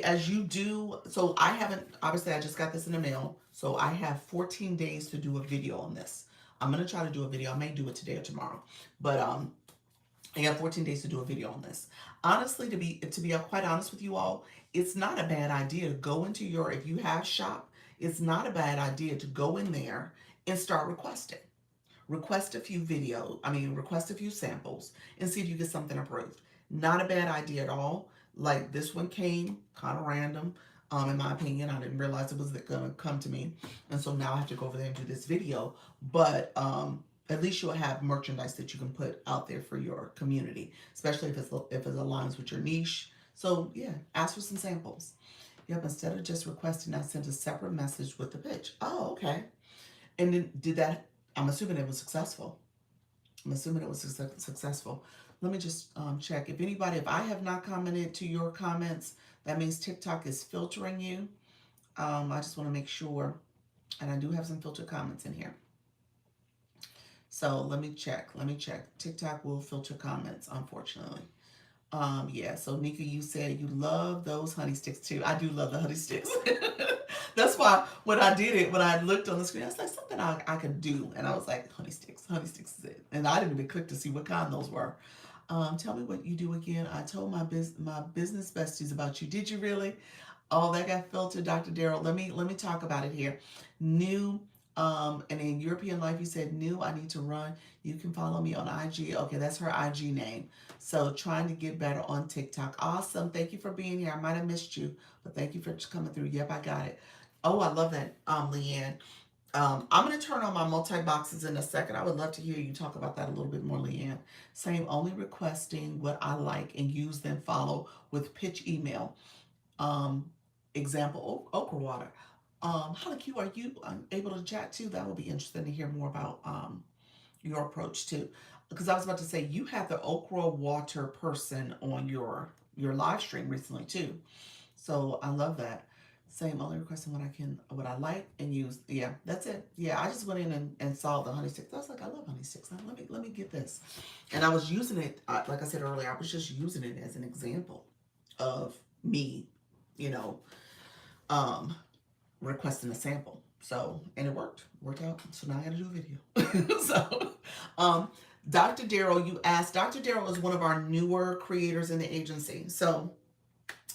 as you do, so I haven't, obviously I just got this in the mail. So I have 14 days to do a video on this. I'm going to try to do a video. I may do it today or tomorrow, but I got 14 days to do a video on this. Honestly, to be quite honest with you all, it's not a bad idea to go into if you have shop, it's not a bad idea to go in there and start requesting. Request a few request a few samples and see if you get something approved. Not a bad idea at all. Like this one came kind of random. In my opinion, I didn't realize it was going to come to me. And so now I have to go over there and do this video. But at least you'll have merchandise that you can put out there for your community, especially if it aligns with your niche. So yeah, ask for some samples. Yep, instead of just requesting, I sent a separate message with the pitch. Oh, okay. And then I'm assuming it was successful. Let me just check. If I have not commented to your comments, that means TikTok is filtering you. I just want to make sure. And I do have some filtered comments in here. So let me check. TikTok will filter comments, unfortunately. Yeah, so Nika, you said you love those honey sticks too. I do love the honey sticks. That's why when I did it, when I looked on the screen, I was like, something I could do. And I was like, honey sticks is it. And I didn't even click to see what kind those were. Tell me what you do again. I told my business besties about you. Did you really? Oh, that got filtered, Dr. Darrell. Let me talk about it here. New, and in European Life, you said new. I need to run. You can follow me on IG. Okay, that's her IG name. So trying to get better on TikTok. Awesome. Thank you for being here. I might have missed you, but thank you for coming through. Yep, I got it. Oh, I love that, Leanne. I'm going to turn on my multi boxes in a second. I would love to hear you talk about that a little bit more, Leanne. Same, only requesting what I like and use, then follow with pitch email. Um, Example, okra water. How Q, are you able to chat too? That would be interesting to hear more about your approach too. Because I was about to say you had the okra water person on your live stream recently too. So I love that. Same, only requesting what I like and use. Yeah, that's it. Yeah, I just went in and saw the honey sticks. I was like, I love honey sticks. Now let me get this. And I was using it, like I said earlier, I was just using it as an example of me, you know, um, requesting a sample. So, and it worked out. So now I got to do a video. So, um, Dr. Darrell, you asked. Dr. Darrell is one of our newer creators in the agency. So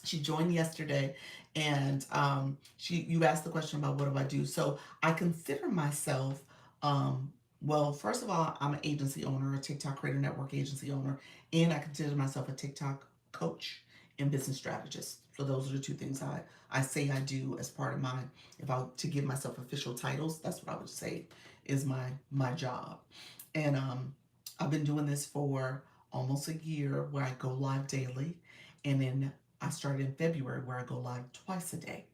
she joined yesterday, and you asked the question about what do I do. So I consider myself, well, first of all, I'm an agency owner, a TikTok Creator Network agency owner, and I consider myself a TikTok coach and business strategist. So those are the two things I say I do as part of my, if I to give myself official titles, that's what I would say is my job. And I've been doing this for almost a year where I go live daily, and then I started in February where I go live twice a day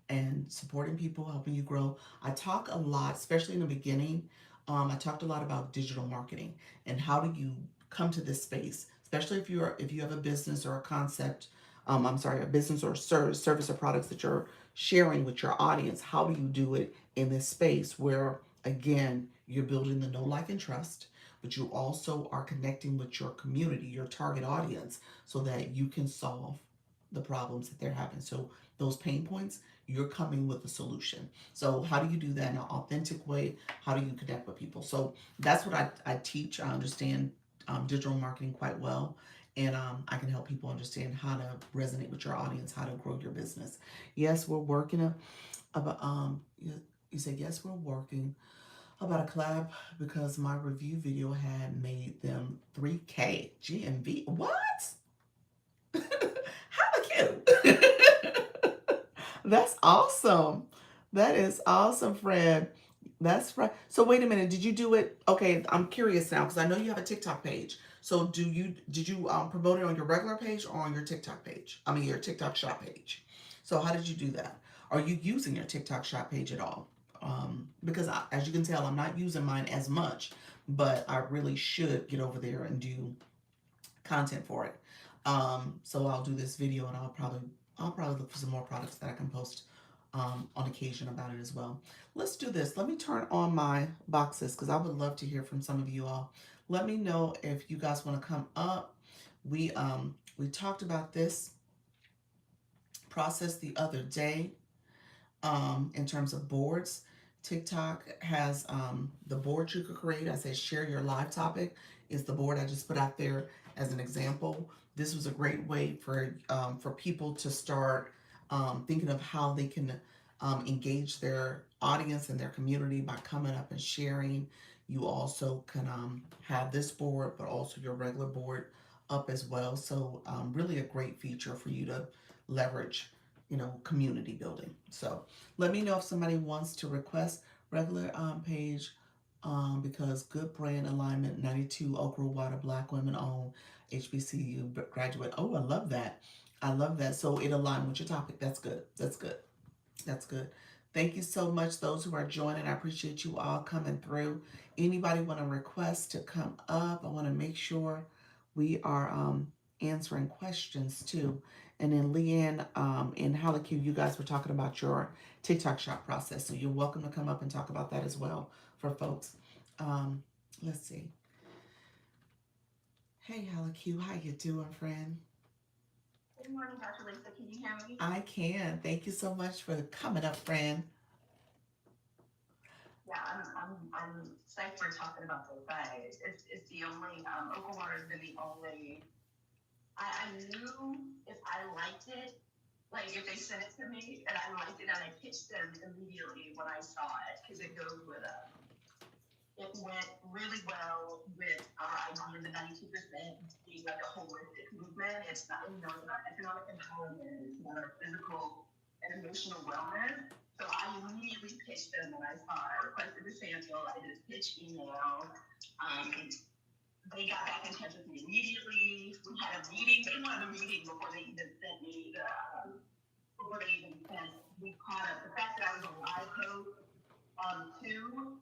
and supporting people, helping you grow. I talk a lot, especially in the beginning. I talked a lot about digital marketing and how do you come to this space, especially if you have a business or a concept. I'm sorry, a business or service or products that you're sharing with your audience. How do you do it in this space where again you're building the know, like, and trust, but you also are connecting with your community, your target audience, so that you can solve the problems that they're having. So those pain points, you're coming with a solution. So how do you do that in an authentic way? How do you connect with people? So that's what I teach. I understand digital marketing quite well. And I can help people understand how to resonate with your audience, how to grow your business. Yes, we're working about, you said, yes, we're working about a collab because my review video had made them 3K GMV. What? How cute. That's awesome. That is awesome, Fred. That's right. So wait a minute. Did you do it? Okay, I'm curious now because I know you have a TikTok page. So did you promote it on your regular page or on your TikTok page? I mean your TikTok shop page. So how did you do that? Are you using your TikTok shop page at all? Because as you can tell, I'm not using mine as much, but I really should get over there and do content for it. So I'll do this video and I'll probably look for some more products that I can post on occasion about it as well. Let's do this. Let me turn on my boxes because I would love to hear from some of you all. Let me know if you guys want to come up. We talked about this process the other day in terms of boards. TikTok has the board you could create. I said share your live topic is the board I just put out there as an example. This was a great way for people to start thinking of how they can engage their audience and their community by coming up and sharing. You also can have this board, but also your regular board up as well. So really a great feature for you to leverage, community building. So let me know if somebody wants to request regular page because good brand alignment, 92 Okra Water, Black women owned, HBCU graduate. Oh, I love that. I love that. So it aligned with your topic. That's good. That's good. That's good. Thank you so much, those who are joining. I appreciate you all coming through. Anybody want to request to come up? I want to make sure we are answering questions too. And then Leanne and Halaku, you guys were talking about your TikTok shop process. So you're welcome to come up and talk about that as well for folks. Um, let's see. Hey, Halaku, how you doing, friend? Good morning, Dr. Lisa. Can you hear me? I can. Thank you so much for coming up, friend. Yeah, I'm psyched for talking about those guys. It's the only, Oakland Water has been the only, I knew if I liked it, like if they sent it to me and I liked it and I pitched them immediately when I saw it, because it goes with, it went really well with our idea of the 92% being like a holistic movement. It's not, it's not economic empowerment, it's not our physical and emotional wellness. So I immediately pitched them when I saw it. I requested the sample, I did a pitch email. They got back in touch with me immediately. We had a meeting. They wanted a meeting before they even sent me the, before they even sent, we caught up. The fact that I was a live host too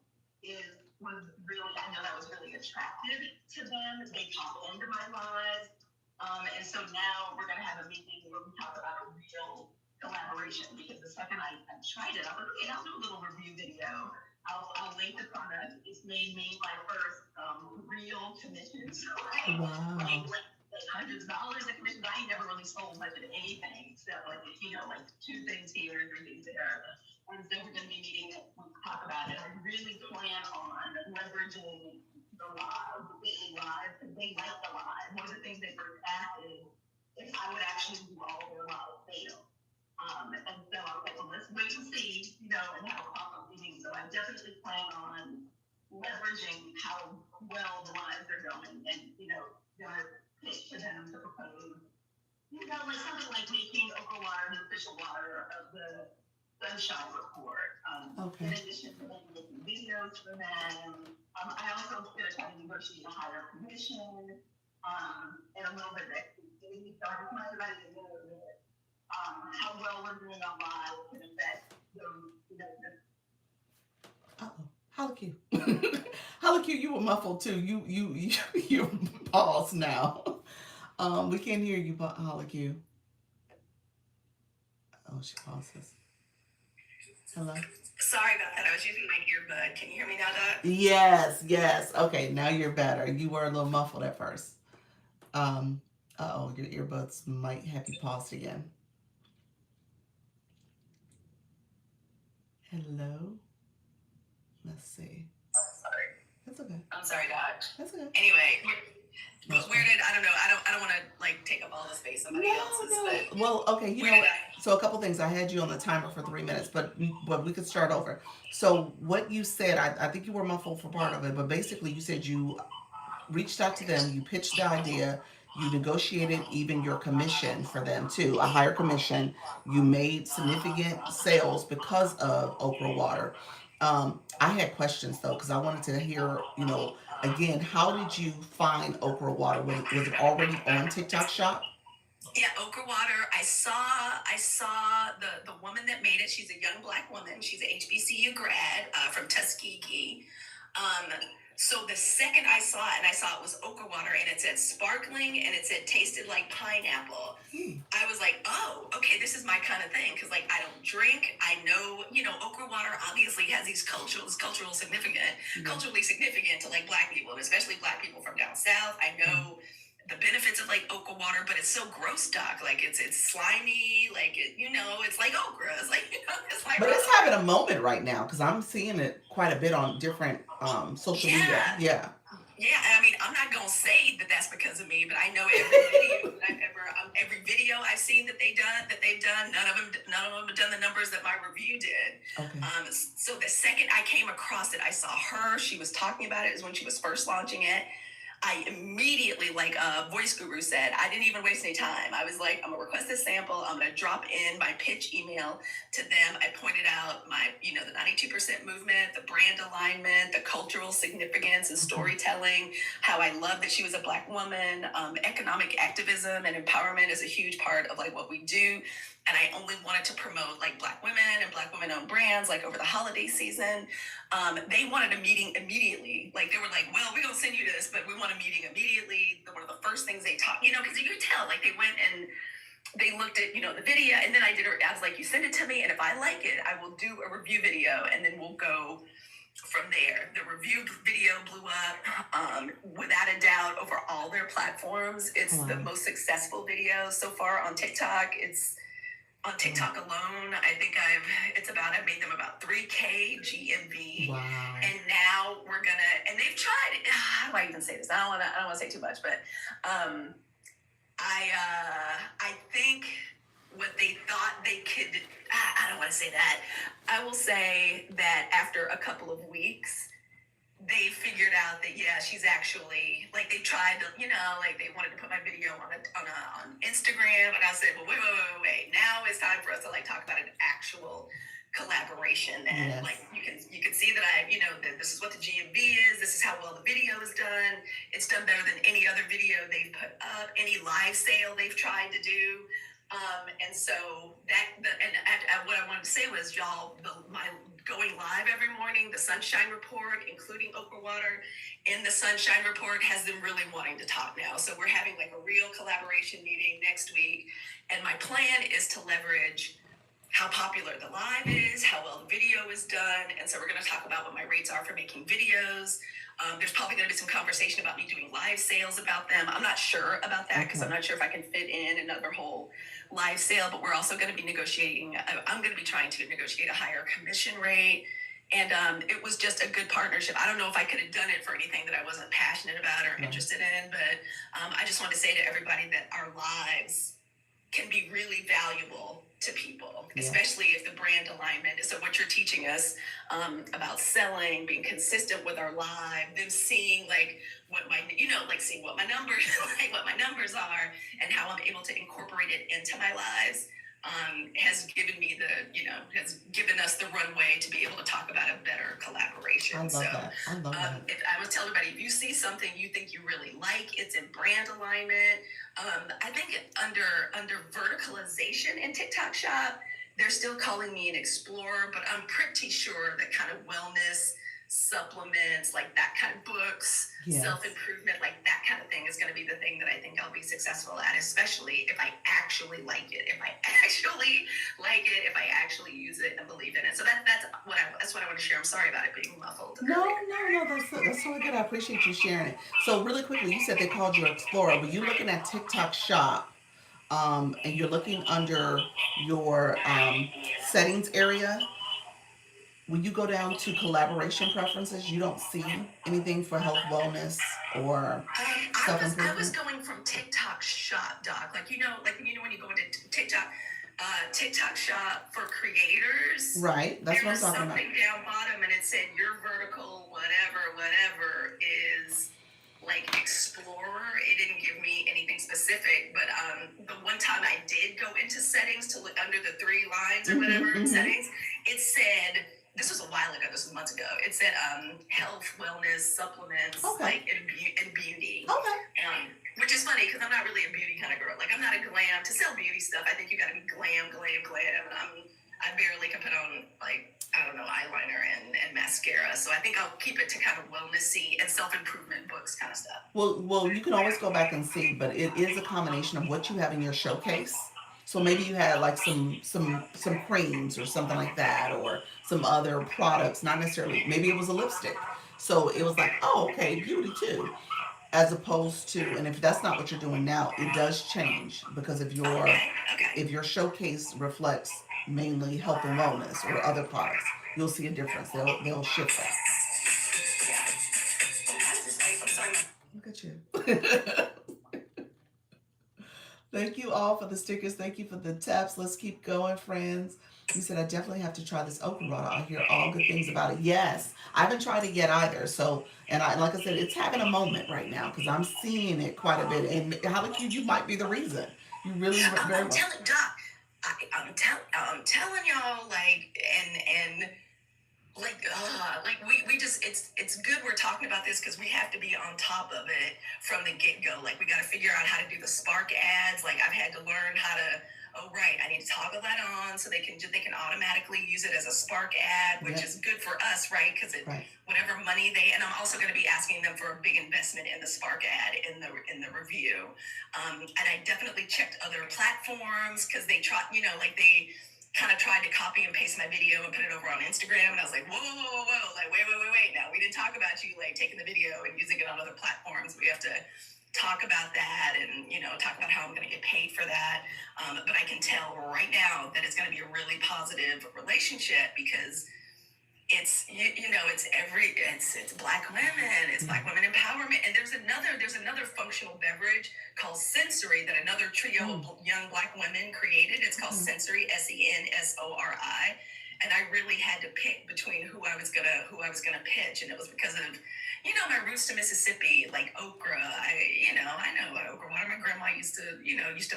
was really, I know that was really attractive to them. They pop into my lives. And so now we're gonna have a meeting where we talk about a real collaboration, because the second I tried it, I was like, okay, I'll do a little review video. I'll link the product. It's made me my first real commission. So Wow. like $100 in commissions. I ain't never really sold much of anything except like like 2 things here and 3 things there. And so we're going to be meeting next week to talk about it. I really plan on leveraging the live, the daily live, because they like the live. One of the things they were asking is I would actually do all their live sales. And so I was like, well, let's wait and see, and have a pop-up meeting. So I definitely plan on leveraging how well the lives are going and, gonna pitch to them to propose, like something like making Oakland Water the official water of the Sunshine Report. Okay. In addition to making videos for them, I also going to try to negotiate a higher commission, and a little bit of exclusivity. So I just wanted everybody to know that how well we're doing on live can affect those, Uh-oh. Holla Q. Holla Q, you were muffled too. You pause now. We can't hear you, but Holla Q. Oh, she pauses. Hello? Sorry about that. I was using my earbud. Can you hear me now, Doc? Yes, yes. Okay, now you're better. You were a little muffled at first. Uh-oh, your earbuds might have you paused again. Hello? Let's see. Sorry. That's okay. I'm sorry, Doc. That's okay. Anyway, where did I don't know. I don't want to like take up all the space somebody else's. No. But Well, okay. You where know did what? I? So a couple things. I had you on the timer for 3 minutes, but we could start over. So what you said, I think you were muffled for part of it, but basically you said you reached out to them, you pitched the idea, you negotiated even your commission for them too, a higher commission. You made significant sales because of Okra Water. I had questions though, because I wanted to hear, again, how did you find Okra Water? Was it already on TikTok Shop? Yeah, Okra Water. I saw the woman that made it. She's a young Black woman. She's an HBCU grad from Tuskegee. Um, so the second I saw it, and I saw it was Okra Water, and it said sparkling, and it said tasted like pineapple. I was like, oh, okay, this is my kind of thing, because like I don't drink. I know, Okra Water obviously has these culturally significant to like Black people, and especially Black people from down south. I know the benefits of like okra water, but it's so gross, Doc. Like it's slimy, like it's like okra. It's like it's like. But it's having a moment right now because I'm seeing it quite a bit on different social media. Yeah. Yeah, I mean, I'm not gonna say that that's because of me, but I know every video I've seen that they've done, none of them have done the numbers that my review did. Okay. So the second I came across it, I saw her. She was talking about it. Is when she was first launching it. I immediately, like Voice Guru said, I didn't even waste any time. I was like, I'm gonna request this sample. I'm gonna drop in my pitch email to them. I pointed out the 92% movement, the brand alignment, the cultural significance and storytelling, how I love that she was a Black woman. Economic activism and empowerment is a huge part of like what we do. And I only wanted to promote like Black women and Black women-owned brands like over the holiday season. They wanted a meeting immediately. Like they were like, well, we're gonna send you this, but we want a meeting immediately. One of the first things they talked, because you could tell, like they went and they looked at, the video, and then I was like, you send it to me, and if I like it, I will do a review video, and then we'll go from there. The review video blew up, without a doubt, over all their platforms. It's the most successful video so far on TikTok. On TikTok alone, I think I've made them about 3K GMV. Wow. And now and they've tried, how do I even say this? I don't want to say too much, but I think what they thought they could, I don't want to say that. I will say that after a couple of weeks, they figured out that she's actually like, they tried to, like they wanted to put my video on Instagram, and I said, well, wait. Now it's time for us to like talk about an actual collaboration, and Yes. like you can see that that this is what the GMV is. This is how well the video is done. It's done better than any other video they've put up, any live sale they've tried to do. And so what I wanted to say was, y'all, my going live every morning, the Sunshine Report, including Okra Water in the Sunshine Report, has them really wanting to talk now. So we're having like a real collaboration meeting next week. And my plan is to leverage how popular the live is, how well the video is done. And so we're going to talk about what my rates are for making videos. There's probably going to be some conversation about me doing live sales about them. I'm not sure about that because I'm not sure if I can fit in another whole live sale, but we're also going to be negotiating. I'm going to be trying to negotiate a higher commission rate. And it was just a good partnership. I don't know if I could have done it for anything that I wasn't passionate about or interested in, but I just want to say to everybody that our lives can be really valuable to people, especially if the brand alignment is so what you're teaching us about selling, being consistent with our live, them seeing like what seeing what my numbers like what my numbers are and how I'm able to incorporate it into my lives has given me has given us the runway to be able to talk about a better collaboration. I love that. I love that. If I would tell everybody, if you see something you think you really like, it's in brand alignment. I think under verticalization in TikTok Shop, they're still calling me an explorer, but I'm pretty sure that kind of wellness supplements, like that kind of books, self-improvement, like that kind of thing is going to be the thing that I think I'll be successful at, especially if I actually like it, if I actually use it and believe in it. So that's what I want to share. I'm sorry about it being muffled. No, that's totally good. I appreciate you sharing it. So really quickly, you said they called you Explorer. Were you looking at TikTok Shop, and you're looking under your settings area? When you go down to collaboration preferences, you don't see anything for health, wellness, or self-improvement? I was going from TikTok Shop, Doc. Like when you go into TikTok Shop for creators. Right, that's what I'm talking about. There was something down bottom, and it said your vertical whatever is like Explorer. It didn't give me anything specific, but the one time I did go into settings to look under the three lines or whatever settings, it said. This was a while ago. This was months ago. It said health, wellness, supplements, like and beauty. Okay. Which is funny because I'm not really a beauty kind of girl. Like I'm not a glam to sell beauty stuff. I think you got to be glam. And I barely can put on eyeliner and mascara. So I think I'll keep it to kind of wellnessy and self-improvement books kind of stuff. Well, you can always go back and see, but it is a combination of what you have in your showcase. So maybe you had like some creams or something like that, or some other products, not necessarily, maybe it was a lipstick. So it was like, oh, okay, beauty too. As opposed to, and if that's not what you're doing now, it does change, because if your showcase reflects mainly health and wellness or other products, you'll see a difference. They'll shift that. Look at you. Thank you all for the stickers. Thank you for the taps. Let's keep going, friends. You said I definitely have to try this okra water. I hear all good things about it. Yes, I haven't tried it yet either. So, and like I said, it's having a moment right now because I'm seeing it quite a bit. And Holly Q, you might be the reason. You really very well. Telling Doc, I'm telling y'all, we just it's good we're talking about this because we have to be on top of it from the get-go. Like we got to figure out how to do the Spark ads. Like I've had to learn how to I need to toggle that on so they can automatically use it as a Spark ad, which is good for us, right? Because whatever money and I'm also going to be asking them for a big investment in the Spark ad in the review. And I definitely checked other platforms because they try, they kind of tried to copy and paste my video and put it over on Instagram. And I was like, whoa. Like, wait. Now, we didn't talk about you, like, taking the video and using it on other platforms. We have to talk about that and, talk about how I'm going to get paid for that. But I can tell right now that it's going to be a really positive relationship because it's black women, it's black women empowerment, and there's another functional beverage called Sensory that another trio of young black women created. It's called Sensory, Sensori, and I really had to pick between who I was gonna pitch, and it was because of my roots to Mississippi, like okra. I know what okra water. My grandma used to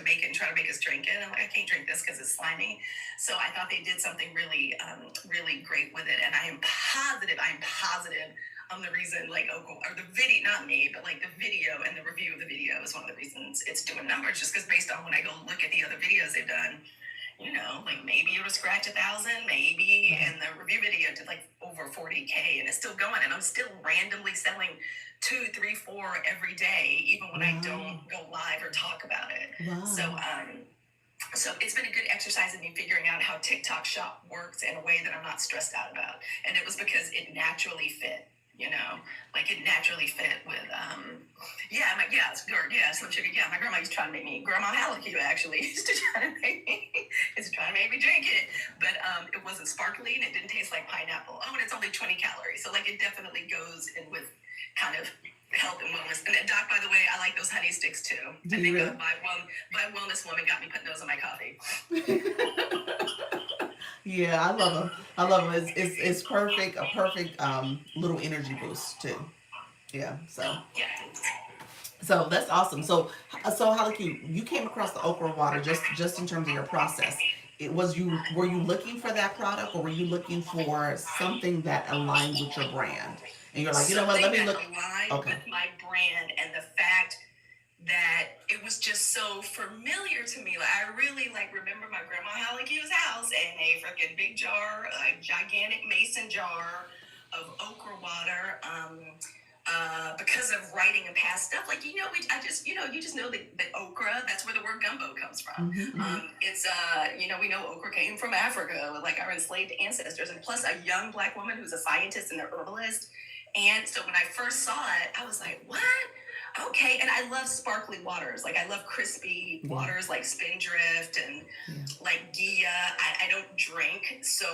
make it and try to make us drink it. I'm like, I can't drink this because it's slimy. So I thought they did something really, really great with it. And I'm positive the reason, like, okra, or the video, not me, but like the video and the review of the video is one of the reasons it's doing numbers, just because based on when I go look at the other videos they've done, like maybe it was scratch 1,000, maybe, and the review video did like over 40K, and it's still going, and I'm still randomly selling 2, 3, 4 every day, even when I don't go live or talk about it. So it's been a good exercise in me figuring out how TikTok Shop works in a way that I'm not stressed out about, and it was because it naturally fit. Like it naturally fit with, it's good. Yeah, Slim Sugar. Yeah, my grandma used to try to make me, Grandma Halleck actually used to try to make me drink it. But it wasn't sparkly and it didn't taste like pineapple. Oh, and it's only 20 calories. So like it definitely goes in with kind of health and wellness. And then, Doc, by the way, I like those honey sticks too. Do you really? My wellness woman got me putting those in my coffee. Yeah, I love them. I love them. It's perfect. A perfect little energy boost too. Yeah. So that's awesome. So Halaki, you came across the okra water just in terms of your process. Were you looking for that product, or were you looking for something that aligned with your brand? And you're like, you know what? Let me look. Aligned Okay. with my brand and the fact that it was just so familiar to me. Like I really remember my grandma Halleck's house and a freaking big jar, a gigantic mason jar of okra water. Because of writing and past stuff, you just know that okra. That's where the word gumbo comes from. It's we know okra came from Africa with like our enslaved ancestors, and plus a young black woman who's a scientist and an herbalist. And so when I first saw it, I was like, what? Okay, and I love sparkly waters. Like I love crispy waters, like Spindrift and like Gia. I don't drink, so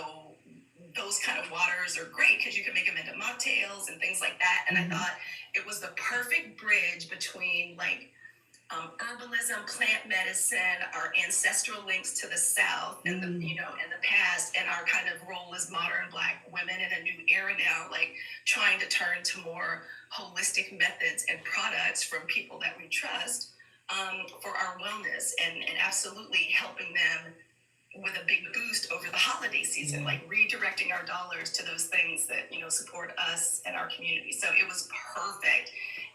those kind of waters are great because you can make them into mocktails and things like that. And I thought it was the perfect bridge between like herbalism, plant medicine, our ancestral links to the South and and the past, and our kind of role as modern Black women in a new era now, like trying to turn to more holistic methods and products from people that we trust for our wellness and absolutely helping them with a big boost over the holiday season, like redirecting our dollars to those things that support us and our community. So it was perfect.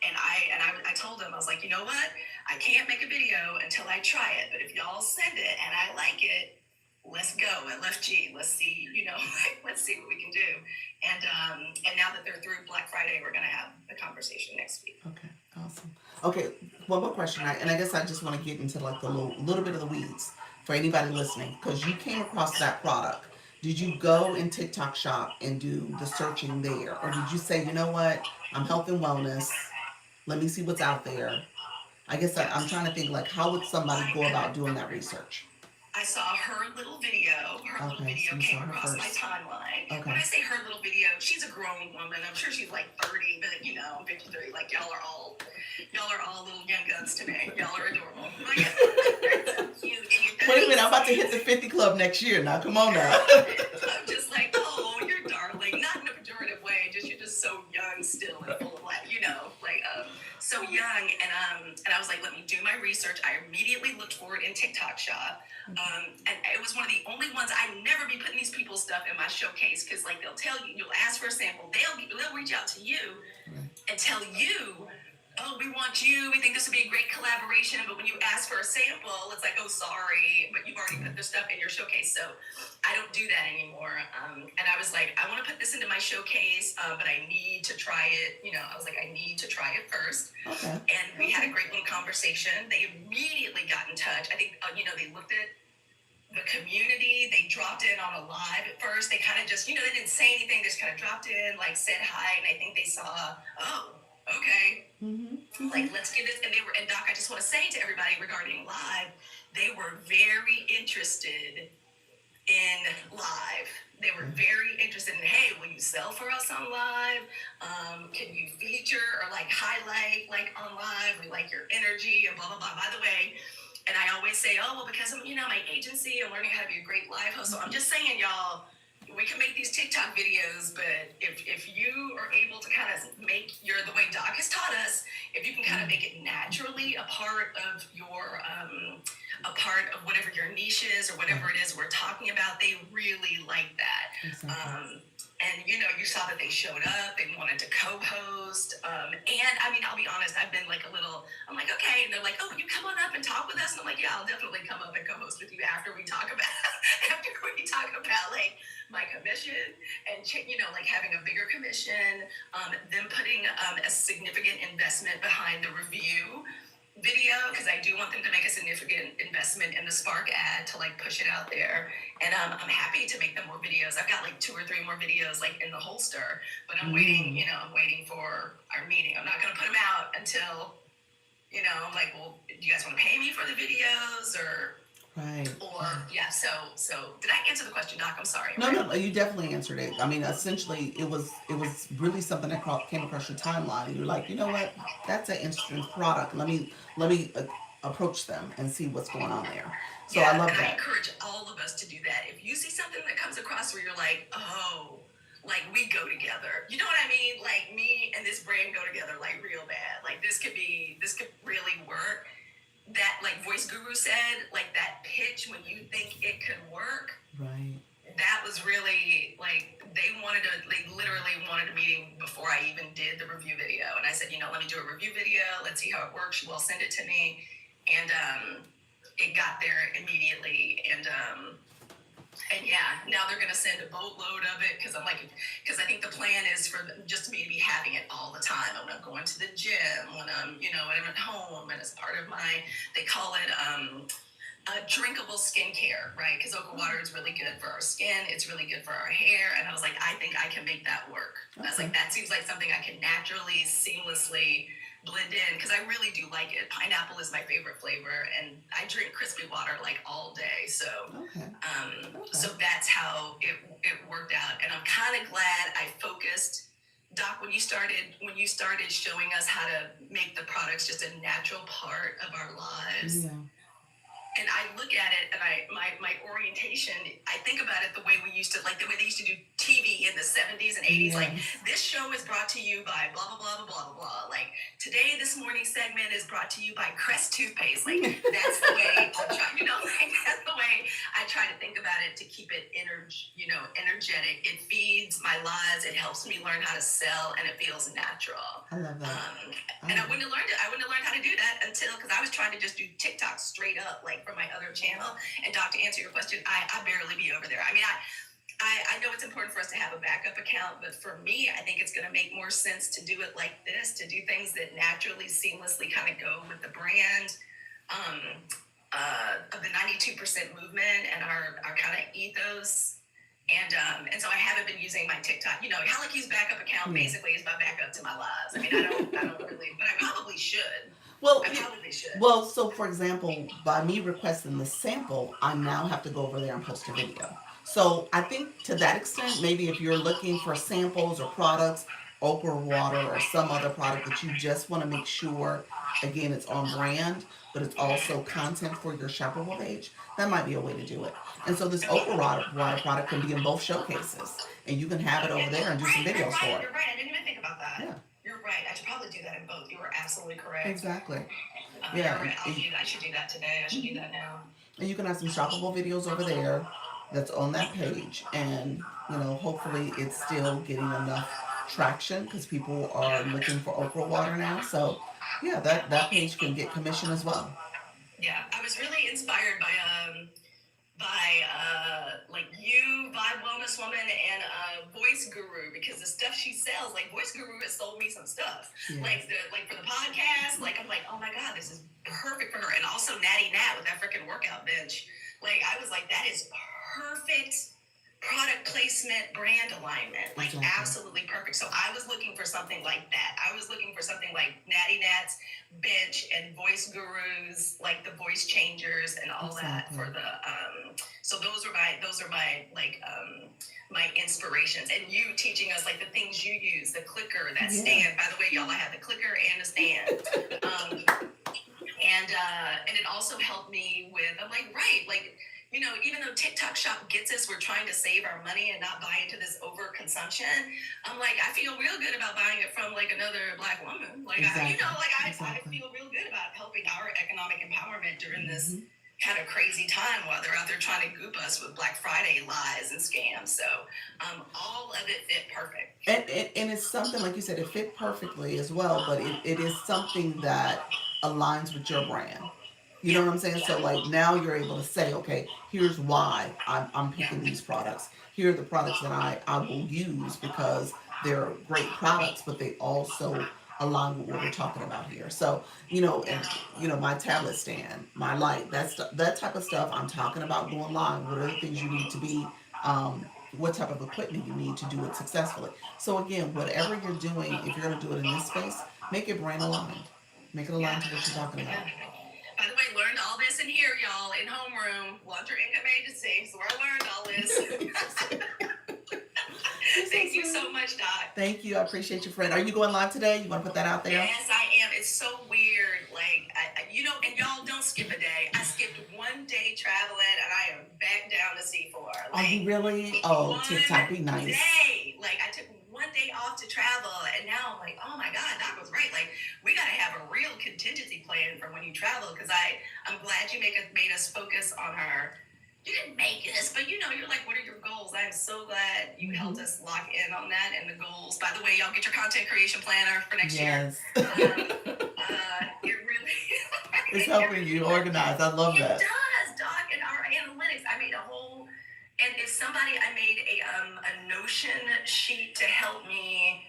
And I told him, I was like, you know what? I can't make a video until I try it. But if y'all send it and I like it, let's go. LFG. Let's see, let's see what we can do. And now that they're through Black Friday, we're gonna have the conversation next week. Okay, awesome. Okay, one more question. I guess I just want to get into like the little bit of the weeds for anybody listening, because you came across that product. Did you go in TikTok Shop and do the searching there, or did you say, you know what, I'm health and wellness, let me see what's out there? I guess I'm trying to think, like, how would somebody go about doing that research? I saw her little video. Her little video so came across my timeline. Okay. When I say her little video, she's a grown woman. I'm sure she's like 30, but I'm 53. Like y'all are all little young guns to me. Y'all are adorable. So cute. Wait a minute, I'm about to hit the 50 club next year. Now, come on now. I'm just like, oh, you're darling. Not in a pejorative way. You're just so young still and full of life. So young. And I was like, let me do my research. I immediately looked for it in TikTok Shop. And it was one of the only ones. I'd never be putting these people's stuff in my showcase because like they'll tell you, you'll ask for a sample, they'll reach out to you and tell you, oh, we want you, we think this would be a great collaboration, but when you ask for a sample, it's like, oh, sorry, but you've already put the stuff in your showcase. So I don't do that anymore. And I was like, I want to put this into my showcase, but I need to try it. I was like, I need to try it first. Okay. And we had a great little conversation. They immediately got in touch. I think, they looked at the community. They dropped in on a live at first. They kind of just, they didn't say anything. They just kind of dropped in, like said hi. And I think they saw, oh, okay, Mm-hmm. like let's get this. And Doc, I just want to say to everybody regarding live, they were very interested in live. They were very interested in, hey, will you sell for us on live? Can you feature or like highlight like on live? We like your energy and blah blah blah. By the way, and I always say, oh well, because I'm my agency, I'm learning how to be a great live host. So I'm just saying, y'all, we can make these TikTok videos, but if you are able to kind of make the way Doc has taught us, if you can kind of make it naturally a part of your a part of whatever your niche is or whatever it is we're talking about, they really like that. Exactly. And you saw that they showed up, they wanted to co-host. And I mean, I'll be honest, I've been like I'm like, okay. And they're like, oh, you come on up and talk with us. And I'm like, yeah, I'll definitely come up and co-host with you after we talk about like my commission and like having a bigger commission, them putting a significant investment behind the review video, because I do want them to make a significant investment in the Spark ad to like push it out there. And I'm happy to make them more videos. I've got like 2 or 3 more videos like in the holster, but I'm waiting, I'm waiting for our meeting. I'm not going to put them out until, I'm like, well, do you guys want to pay me for the videos or Right. yeah. So did I answer the question, Doc? I'm sorry. No, you definitely answered it. I mean, essentially, it was really something that came across your timeline, and you're like, you know what, that's an interesting product. Let me approach them and see what's going on there. So Yeah, I love and I that. encourage all of us to do that. If you see something that comes across where you're like, oh, like we go together. You know what I mean? Like me and this brand go together like real bad. Like this could really work. That, like Voice Guru said, like that pitch when you think it could work. Right. That was really like they literally wanted a meeting before I even did the review video. And I said, let me do a review video. Let's see how it works. You all send it to me. And it got there immediately. And yeah, now they're gonna send a boatload of it because I think the plan is for just me to be having it all the time. When I'm going to the gym, when I'm at home, and as part of they call it drinkable skincare, right? Because Oka water is really good for our skin. It's really good for our hair. And I was like, I think I can make that work. Okay. I was like, that seems like something I can naturally, seamlessly blend in, because I really do like it. Pineapple is my favorite flavor, and I drink crispy water like all day. So, so that's how it worked out. And I'm kind of glad I focused, Doc, when you started showing us how to make the products just a natural part of our lives. Yeah. And I look at it, and my orientation, I think about it the way we used to, like the way they used to do TV in the 70s and 80s. Yes. Like, this show is brought to you by blah, blah, blah, blah, blah, blah. Like, today, this morning segment is brought to you by Crest Toothpaste. Like, that's the way I try, that's the way I try to think about it, to keep it energetic. It feeds my lives. It helps me learn how to sell, and it feels natural. I love that. And I wouldn't have learned it. I wouldn't have learned how to do that because I was trying to just do TikTok straight up, like from my other channel. And Doc, to answer your question, I barely be over there. I mean, I know it's important for us to have a backup account, but for me, I think it's going to make more sense to do it like this, to do things that naturally, seamlessly kind of go with the brand of the 92% movement and our kind of ethos. And so I haven't been using my TikTok. Heliki's backup account basically is my backup to my lives. I mean, I don't really, but I probably should. I probably should. Well, so for example, by me requesting the sample, I now have to go over there and post a video. So I think to that extent, maybe if you're looking for samples or products, Oka water or some other product that you just want to make sure, again, it's on brand, but it's also content for your shoppable page, that might be a way to do it. And so this Oka water product can be in both showcases, and you can have it over there and do some videos for it. You're right. I didn't even think about that. Yeah. You're right. I should probably do that in both. You were absolutely correct. Exactly. Yeah. Right. I should do that today. I should do that now. And you can have some shoppable videos over there that's on that page, and hopefully it's still getting enough traction because people are looking for Oka water now. So yeah, that page can get commission as well. Yeah, I was really inspired by like you, Vibe Wellness Woman, and Voice Guru, because the stuff she sells, like Voice Guru has sold me some stuff. Yeah. Like for the podcast, like I'm like, oh my God, this is perfect for her. And also Natty Nat with that freaking workout bench. Like I was like, that is product placement, brand alignment, like Exactly. absolutely perfect. So I was looking for something like that. I was looking for something like Natty Nats, Bench, and Voice Gurus, like the voice changers and all that Exactly. for the. So those are my like my inspirations, and you teaching us like the things you use, the clicker, that Yeah. stand. By the way, y'all, I have the clicker and the stand. And it also helped me with, I'm like, right, like, you know, even though TikTok Shop gets us, we're trying to save our money and not buy into this overconsumption. I'm like, I feel real good about buying it from like another Black woman. Like, Exactly. I Exactly. feel real good about helping our economic empowerment during this Mhm. kind of crazy time while they're out there trying to goop us with Black Friday lies and scams. So all of it fit perfect. And it's something, like you said, it fit perfectly as well, but it is something that aligns with your brand. You know what I'm saying? So like now you're able to say, okay, here's why I'm picking these products. Here are the products that I will use because they're great products, but they also align with what we're talking about here. So, and my tablet stand, my light, that type of stuff I'm talking about going live. What are the things you need to be, what type of equipment you need to do it successfully. So again, whatever you're doing, if you're going to do it in this space, make it brand aligned. Make it aligned to what you're talking about. By the way, learned all this in here, y'all, in homeroom, Laundry Income Agency. So I learned all this. Thank you so much, Doc. Thank you. I appreciate you, friend. Are you going live today? You want to put that out there? Yes, I am. It's so weird. Like, and y'all don't skip a day. I skipped one day traveling, and I am back down to C4. Are you really? Oh, TikTok, be nice. Day. Like, I took one day off to travel, and now I'm like, oh my God, Doc was right. Like, we got to have a real contingency plan for when you travel, because I'm glad you made us focus on her. You didn't make us, but you're like, what are your goals? I'm so glad you helped us lock in on that and the goals. By the way, y'all get your content creation planner for next year. It really it's helping you organize. I love that. It does, Doc, and our analytics. I made a whole, and I made a Notion sheet to help me.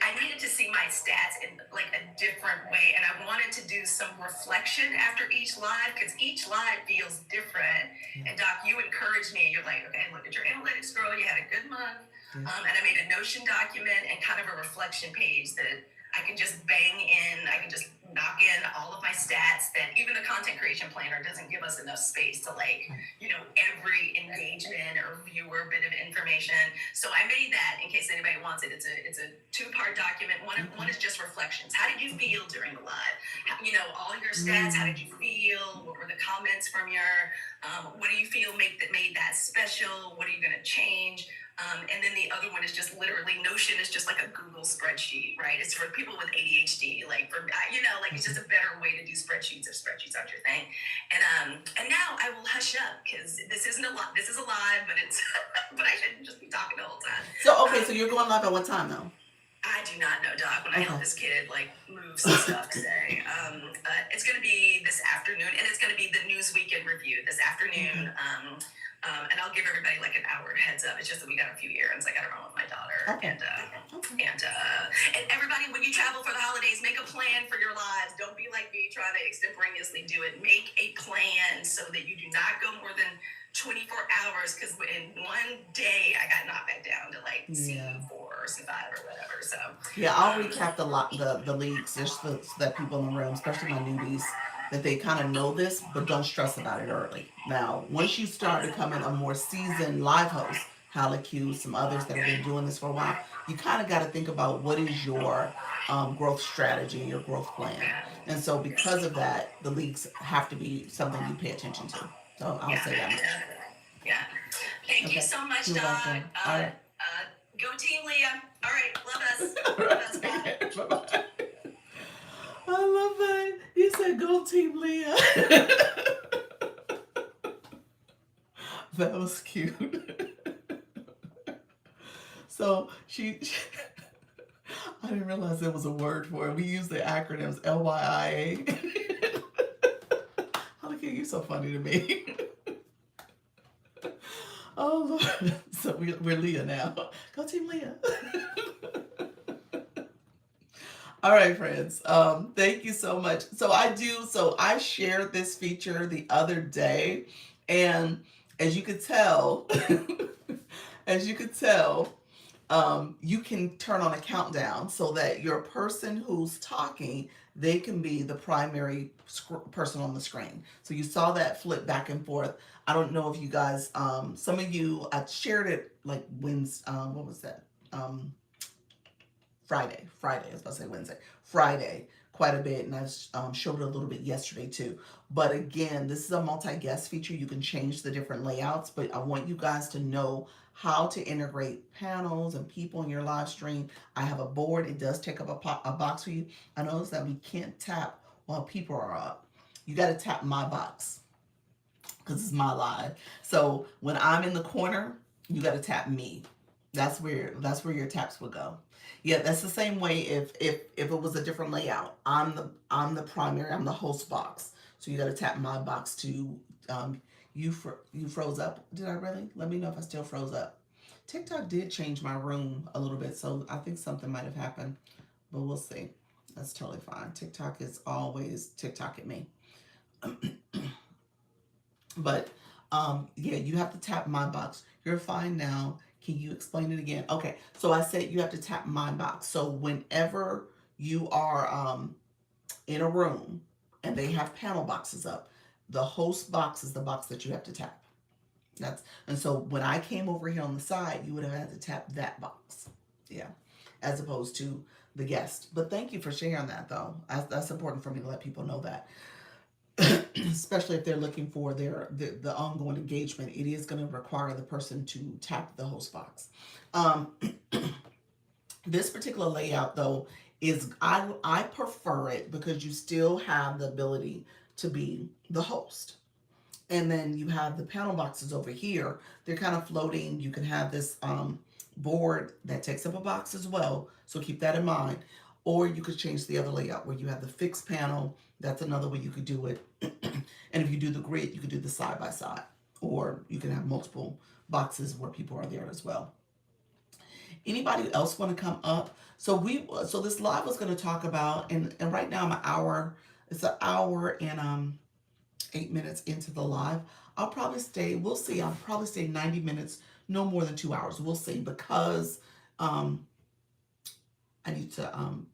I needed to see my stats in like a different way, and I wanted to do some reflection after each live, because each live feels different. And Doc, you encouraged me. You're like, okay, look at your analytics, girl. You had a good month. And I made a Notion document and kind of a reflection page that I can just bang in. I can just knock in all of my stats that even the content creation planner doesn't give us enough space to every engagement or viewer bit of information. So I made that in case anybody wants it. It's a 2-part document. One is just reflections. How did you feel during the live? All your stats. How did you feel? What were the comments from your? What do you feel made that special? What are you going to change? And then the other one is just literally Notion is just like a Google spreadsheet, right? It's for people with ADHD, like for it's just a better way to do spreadsheets if spreadsheets aren't your thing. And now I will hush up because this isn't a lot. This is a live, but it's but I shouldn't just be talking the whole time. So okay, so you're going live at what time though? I do not know, Doc. When I help this kid move some stuff today, it's going to be this afternoon, and it's going to be the News Weekend review this afternoon. And I'll give everybody like an hour heads up. It's just that we got a few errands I got to run with my daughter. Okay. And everybody, when you travel for the holidays, make a plan for your lives. Don't be like me trying to extemporaneously do it. Make a plan so that you do not go more than 24 hours, because in one day I got knocked back down to C4 or C5 or whatever. So yeah, I'll recap the leagues just so that people in the room, especially my newbies, that they kind of know this, but don't stress about it early. Now, once you start becoming a more seasoned live host, Halleck, some others that have been doing this for a while, you kind of got to think about what is your growth strategy, your growth plan. And so because of that, the leagues have to be something you pay attention to. So I'll say that much. Yeah. Thank you so much, You're Doc. welcome. All right. Go Team Leah. All right. Love us. Love us. Bye. Bye-bye. I love that. You said go Team Leah. That was cute. So she I didn't realize there was a word for it. We use the acronyms LYIA. You're so funny to me. Oh, Lord. So we're Leah now. Go Team Leah. All right, friends. Thank you so much. So I shared this feature the other day, and as you could tell, as you could tell, you can turn on a countdown so that your person who's talking, they can be the primary person on the screen. So you saw that flip back and forth. I don't know if you guys, some of you, I shared it like Wednesday, what was that? Friday, I was about to say Wednesday, Friday, quite a bit, and I showed it a little bit yesterday too. But again, this is a multi-guest feature. You can change the different layouts, but I want you guys to know how to integrate panels and people in your live stream. I have a board. It does take up a box for you. I noticed that we can't tap while people are up. You got to tap my box because it's my live. So when I'm in the corner, you got to tap me. That's where your taps would go. Yeah, that's the same way if it was a different layout. I'm the primary. I'm the host box. So you got to tap my box to you froze up. Did I really? Let me know if I still froze up. TikTok did change my room a little bit, so I think something might have happened, but we'll see. That's totally fine. TikTok is always TikTok at me. But yeah, you have to tap my box. You're fine now. Can you explain it again? Okay, so I said you have to tap my box. So whenever you are in a room and they have panel boxes up, the host box is the box that you have to tap. And so when I came over here on the side, you would have had to tap that box. Yeah, as opposed to the guest. But thank you for sharing that, though. That's important for me to let people know that. Especially if they're looking for the ongoing engagement, it is going to require the person to tap the host box. This particular layout, though, is I prefer it because you still have the ability to be the host. And then you have the panel boxes over here. They're kind of floating. You can have this board that takes up a box as well. So keep that in mind. Or you could change the other layout where you have the fixed panel. That's another way you could do it. And if you do the grid, you could do the side by side. Or you can have multiple boxes where people are there as well. Anybody else want to come up? So this live was going to talk about, and right now I'm an hour. It's an hour and 8 minutes into the live. I'll probably stay. We'll see. I'll probably stay 90 minutes, no more than 2 hours. We'll see because I need to.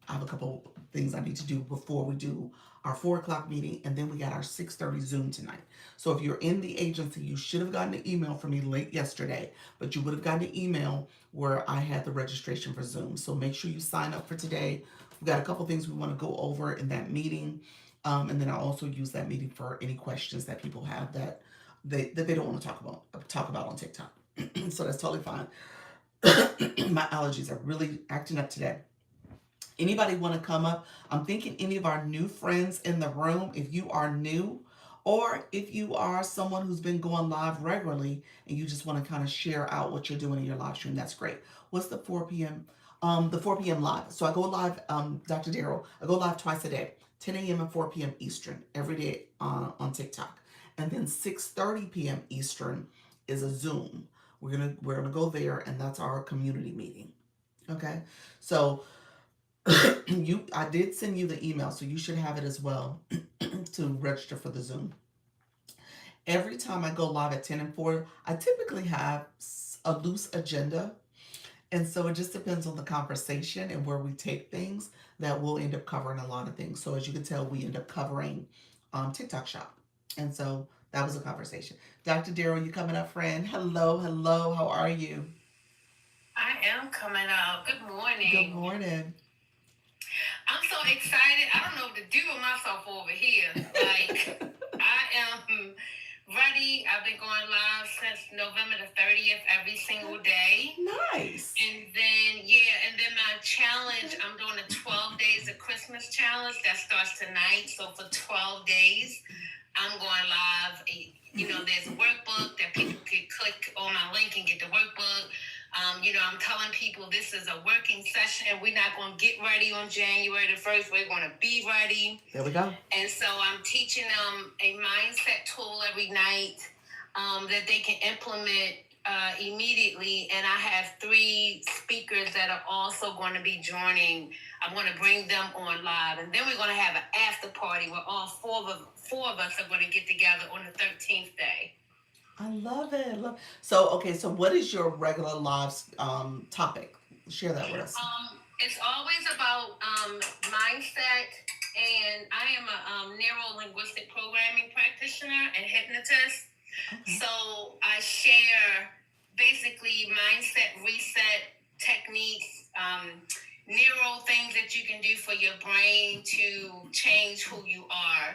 I have a couple things I need to do before we do our 4 o'clock meeting, and then we got our 6:30 Zoom tonight. So if you're in the agency, you should have gotten an email from me late yesterday, but you would have gotten an email where I had the registration for Zoom. So make sure you sign up for today. We've got a couple things we want to go over in that meeting, and then I also use that meeting for any questions that people have that they don't want to talk about on TikTok. So that's totally fine. My allergies are really acting up today. Anybody want to come up? I'm thinking any of our new friends in the room, if you are new, or if you are someone who's been going live regularly and you just want to kind of share out what you're doing in your live stream, that's great. What's the 4 p.m.? The 4 p.m. live. So I go live, Dr. Darrell, I go live twice a day, 10 a.m. and 4 p.m. Eastern, every day on TikTok. And then 6:30 p.m. Eastern is a Zoom. We're gonna go there, and that's our community meeting. Okay, so I did send you the email, so you should have it as well to register for the Zoom. Every time I go live at 10 and 4, I typically have a loose agenda. And so it just depends on the conversation and where we take things that we'll end up covering a lot of things. So as you can tell, we end up covering TikTok Shop. And so that was a conversation. Dr. Darrell, you coming up, friend? Hello, hello. How are you? I am coming up. Good morning. Good morning. I'm so excited. I don't know what to do with myself over here. Like, I am ready. I've been going live since November the 30th every single day. Nice. And then my challenge, I'm doing a 12 days of Christmas challenge that starts tonight. So for 12 days, I'm going live. There's a workbook that people could click on my link and get the workbook. I'm telling people this is a working session. We're not going to get ready on January the 1st. We're going to be ready. There we go. And so I'm teaching them a mindset tool every night that they can implement immediately. And I have 3 speakers that are also going to be joining. I'm going to bring them on live. And then we're going to have an after party where all four of us are going to get together on the 13th day. I love it. So okay, so what is your regular lives topic? Share that with us. It's always about mindset, and I am a neuro linguistic programming practitioner and hypnotist. Okay. So I share basically mindset reset techniques, neuro things that you can do for your brain to change who you are.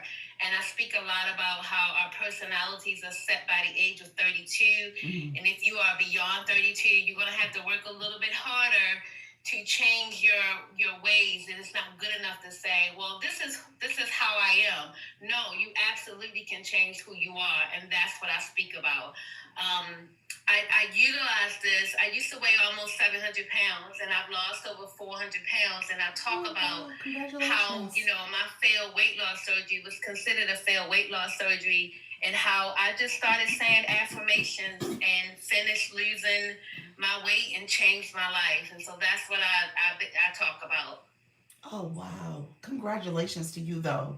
And I speak a lot about how our personalities are set by the age of 32. Mhm. And if you are beyond 32, you're going to have to work a little bit harder to change your ways. And it's not good enough to say, well, this is how I am. No, you absolutely can change who you are, and that's what I speak about. I utilize this. I used to weigh almost 700 pounds, and I've lost over 400 pounds. And I talk about wow, how, congratulations. my failed weight loss surgery was considered a failed weight loss surgery, and how I just started saying affirmations and finished losing my weight and changed my life. And so that's what I talk about. Oh wow. Congratulations to you though.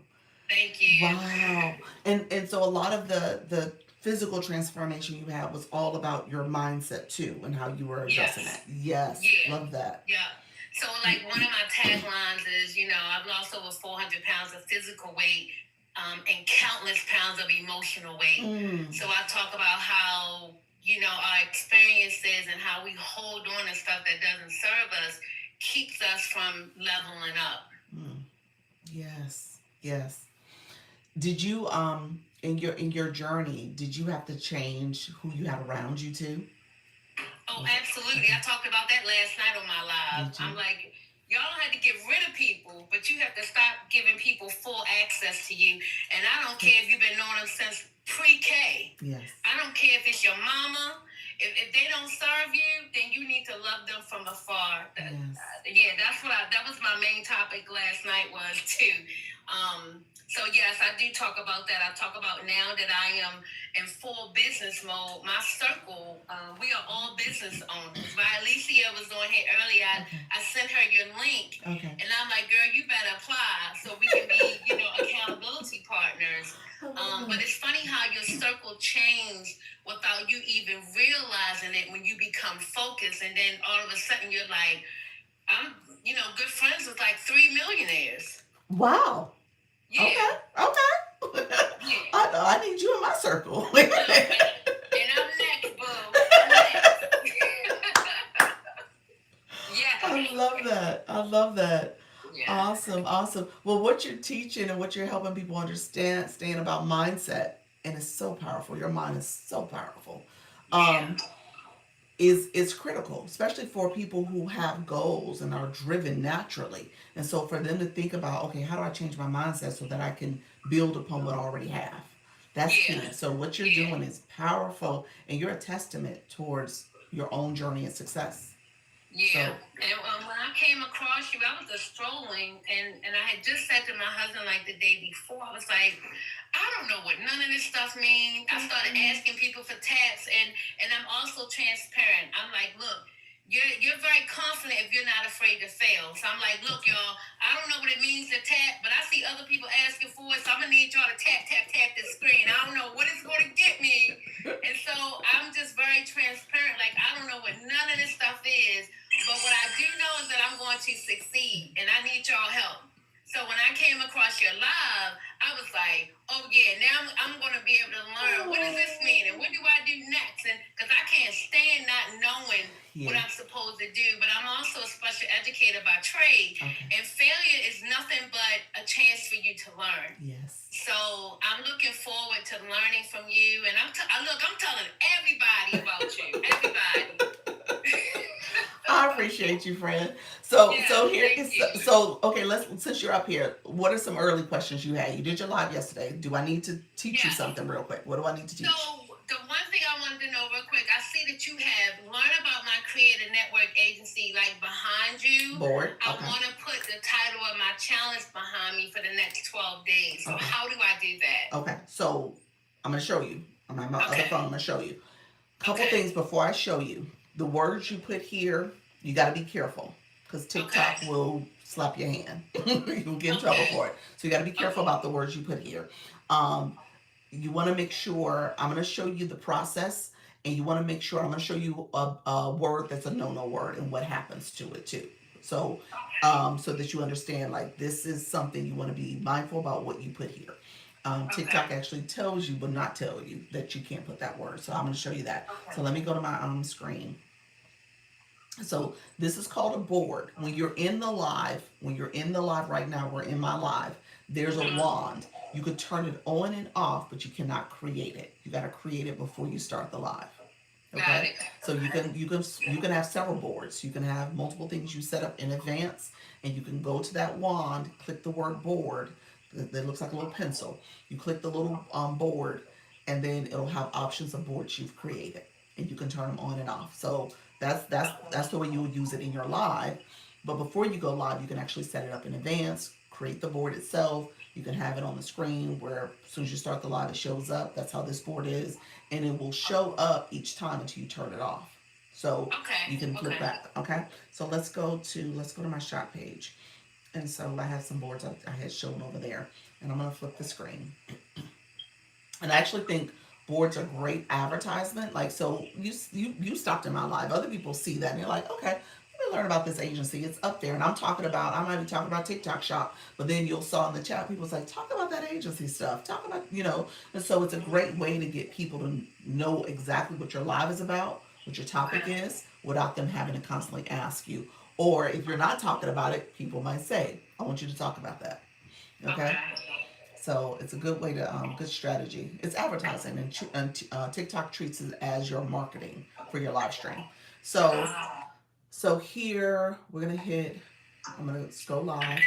Thank you. Wow. And so a lot of the physical transformation you had was all about your mindset too and how you were addressing Yes. that. Yes. Yeah. Love that. Yeah. So, like, one of my taglines is, I've lost over 400 pounds of physical weight, and countless pounds of emotional weight. Mm. So, I talk about how, our experiences and how we hold on to stuff that doesn't serve us keeps us from leveling up. Mm. Yes. Yes. Did you in your journey, did you have to change who you had around you too? Oh, Was it absolutely. okay? I talked about that last night on my live. Did I'm you? like, y'all don't have to get rid of people, but you have to stop giving people full access to you. And I don't care if you've been knowing them since pre-K. Yes. I don't care if it's your mama. If they don't serve you, then you need to love them from afar. Yes. Yeah, that was my main topic last night was too. So yes, I do talk about that. I talk about now that I am in full business mode. My circle, we are all business owners. Right? Alicia was on here earlier. Okay. I sent her your link, Okay. and I'm like, girl, you better apply so we can be, accountability partners. I love But that. it's funny how your circle changed without you even realizing it when you become focused, and then all of a sudden you're like, I'm, good friends with like 3 millionaires. Wow. Yeah, Okay. Okay. yeah. I need you in my circle. Look, and I'm next, boo. I'm next. I Yeah. love that. I love that. Yeah. Awesome. Awesome. Well, what you're teaching and what you're helping people understand about mindset, and it's so powerful. Your mind is so powerful. Yeah. Um, is critical, especially for people who have goals and are driven naturally. And so for them to think about, okay, how do I change my mindset so that I can build upon what I already have? That's Yeah. key. So what you're Yeah. doing is powerful, and you're a testament towards your own journey and success. Yeah, So, and when I came across you, I was just strolling, and I had just said to my husband like the day before, I was like, I don't know what none of this stuff means. I started asking people for tats, and I'm also transparent. I'm like, look, you're very confident if you're not afraid to fail. So I'm like, look, y'all, I don't know what it means to tap, but I see other people asking for it, so I'm gonna need y'all to tap, tap, tap this screen. I don't know what it's gonna get me, and so I'm just very transparent. Like, I don't know what none of this stuff is. But what I do know is that I'm going to succeed, and I need y'all help. So when I came across your live, I was like, oh yeah, now I'm going to be able to learn what does this mean and what do I do next? And because I can't stand not knowing what yeah. I'm supposed to do, but I'm also a special educator by trade, Okay. and failure is nothing but a chance for you to learn. Yes. So I'm looking forward to learning from you, and I'm telling everybody about you, everybody. I appreciate you, friend. So, Yeah, so here thank is you. so okay. Let's since you're up here, what are some early questions you had? You did your live yesterday. Do I need to teach you Yes. something real quick? What do I need to teach? So the one thing I wanted to know real quick, I see that you have Learn About My Creative Network Agency like behind you. Board. I Okay. want to put the title of my challenge behind me for the next 12 days. So Okay. how do I do that? Okay. So I'm gonna show you. I'm on my other Okay. phone. I'm gonna show you. Couple Okay. things before I show you. The words you put here, you got to be careful because TikTok Okay. will slap your hand. You'll get in trouble Okay. for it. So you got to be careful Okay. about the words you put here. Um, you want to make sure, I'm going to show you the process, and you want to make sure, I'm going to show you a word that's a no-no word and what happens to it too. So, so that you understand, like, this is something you want to be mindful about what you put here. TikTok actually tells you, but not tell you that you can't put that word. So I'm going to show you that. So let me go to my screen. So this is called a board. When you're in the live, right now, we're in my live, there's a wand. You could turn it on and off, but you cannot create it. You got to create it before you start the live. Okay. So you can have several boards. You can have multiple things you set up in advance, and you can go to that wand, click the word board. That looks like a little pencil. You click the little board, and then it'll have options of boards you've created, and you can turn them on and off. So that's the way you would use it in your live. But before you go live, you can actually set it up in advance, create the board itself. You can have it on the screen where as soon as you start the live, it shows up. That's how this board is. And it will show up each time until you turn it off. So you can flip back. Okay. So let's go to my shop page. And so I have some boards I had shown over there. And I'm going to flip the screen. And I actually think boards are great advertisement. Like, so you stopped in my live. Other people see that and you're like, okay, let me learn about this agency. It's up there. And I might be talking about TikTok Shop, but then you'll saw in the chat, people's like, talk about that agency stuff. Talk about, and so it's a great way to get people to know exactly what your live is about, what your topic is, without them having to constantly ask you. Or if you're not talking about it, people might say, I want you to talk about that. Okay? So it's a good way to, good strategy. It's advertising, and TikTok treats it as your marketing for your live stream. So here we're gonna I'm gonna go live.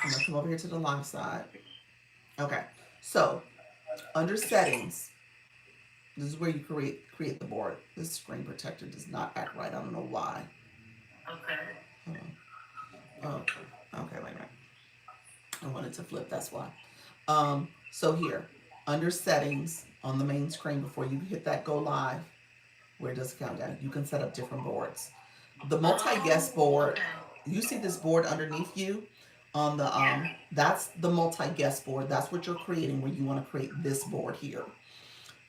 I'm gonna come over here to the live side. Okay. So under settings, this is where you create the board. This screen protector does not act right. I don't know why. Okay. Oh, okay, wait a minute. I wanted to flip, that's why. So here, under settings on the main screen, before you hit that go live, where it does countdown, you can set up different boards. The multi-guest board, you see this board underneath you on the, that's the multi-guest board. That's what you're creating, where you want to create this board here.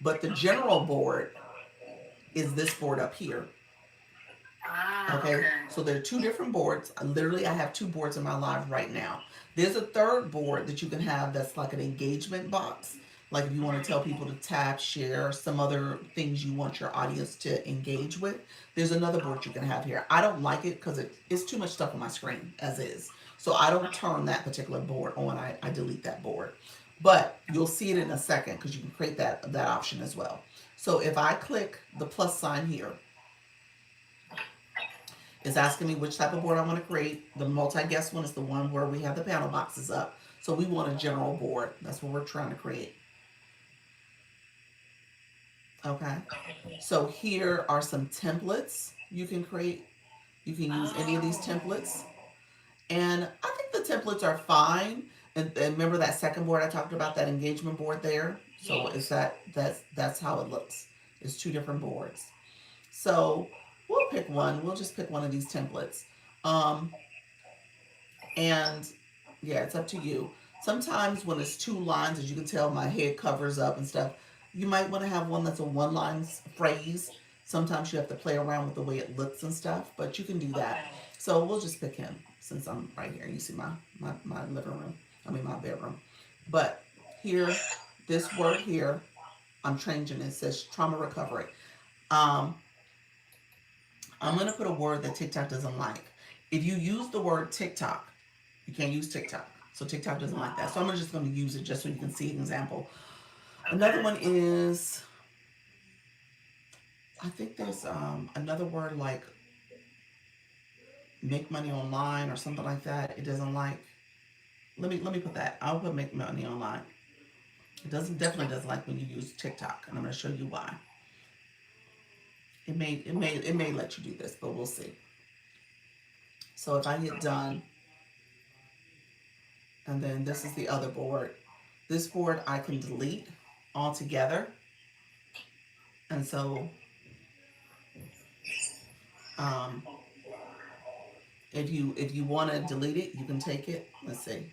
But the general board is this board up here. Okay, so there are two different boards. I have two boards in my live right now. There's a third board that you can have that's like an engagement box. Like if you want to tell people to tap, share, some other things you want your audience to engage with. There's another board you can have here. I don't like it because it's too much stuff on my screen as is. So I don't turn that particular board on. I delete that board. But you'll see it in a second because you can create that option as well. So if I click the plus sign here, it's asking me which type of board I want to create. The multi-guest one is the one where we have the panel boxes up. So we want a general board. That's what we're trying to create. Okay. So here are some templates you can create. You can use any of these templates. And I think the templates are fine. And remember that second board I talked about, that engagement board there? So it's that's how it looks. It's two different boards. So we'll pick one. We'll just pick one of these templates. And yeah, it's up to you. Sometimes when it's two lines, as you can tell, my head covers up and stuff. You might want to have one that's a one-line phrase. Sometimes you have to play around with the way it looks and stuff, but you can do that. So we'll just pick him since I'm right here. You see my living room. My bedroom. But here, this word here, I'm changing it. It says trauma recovery. I'm going to put a word that TikTok doesn't like. If you use the word TikTok, you can't use TikTok. So TikTok doesn't like that. So I'm just going to use it just so you can see an example. Another one is, I think there's another word like make money online or something like that. It doesn't like. Let me put that. I'll put make money online. It definitely doesn't like when you use TikTok, and I'm going to show you why. It may let you do this, but we'll see. So if I hit done, and then this is the other board. This board I can delete altogether, and so if you want to delete it, you can take it. Let's see.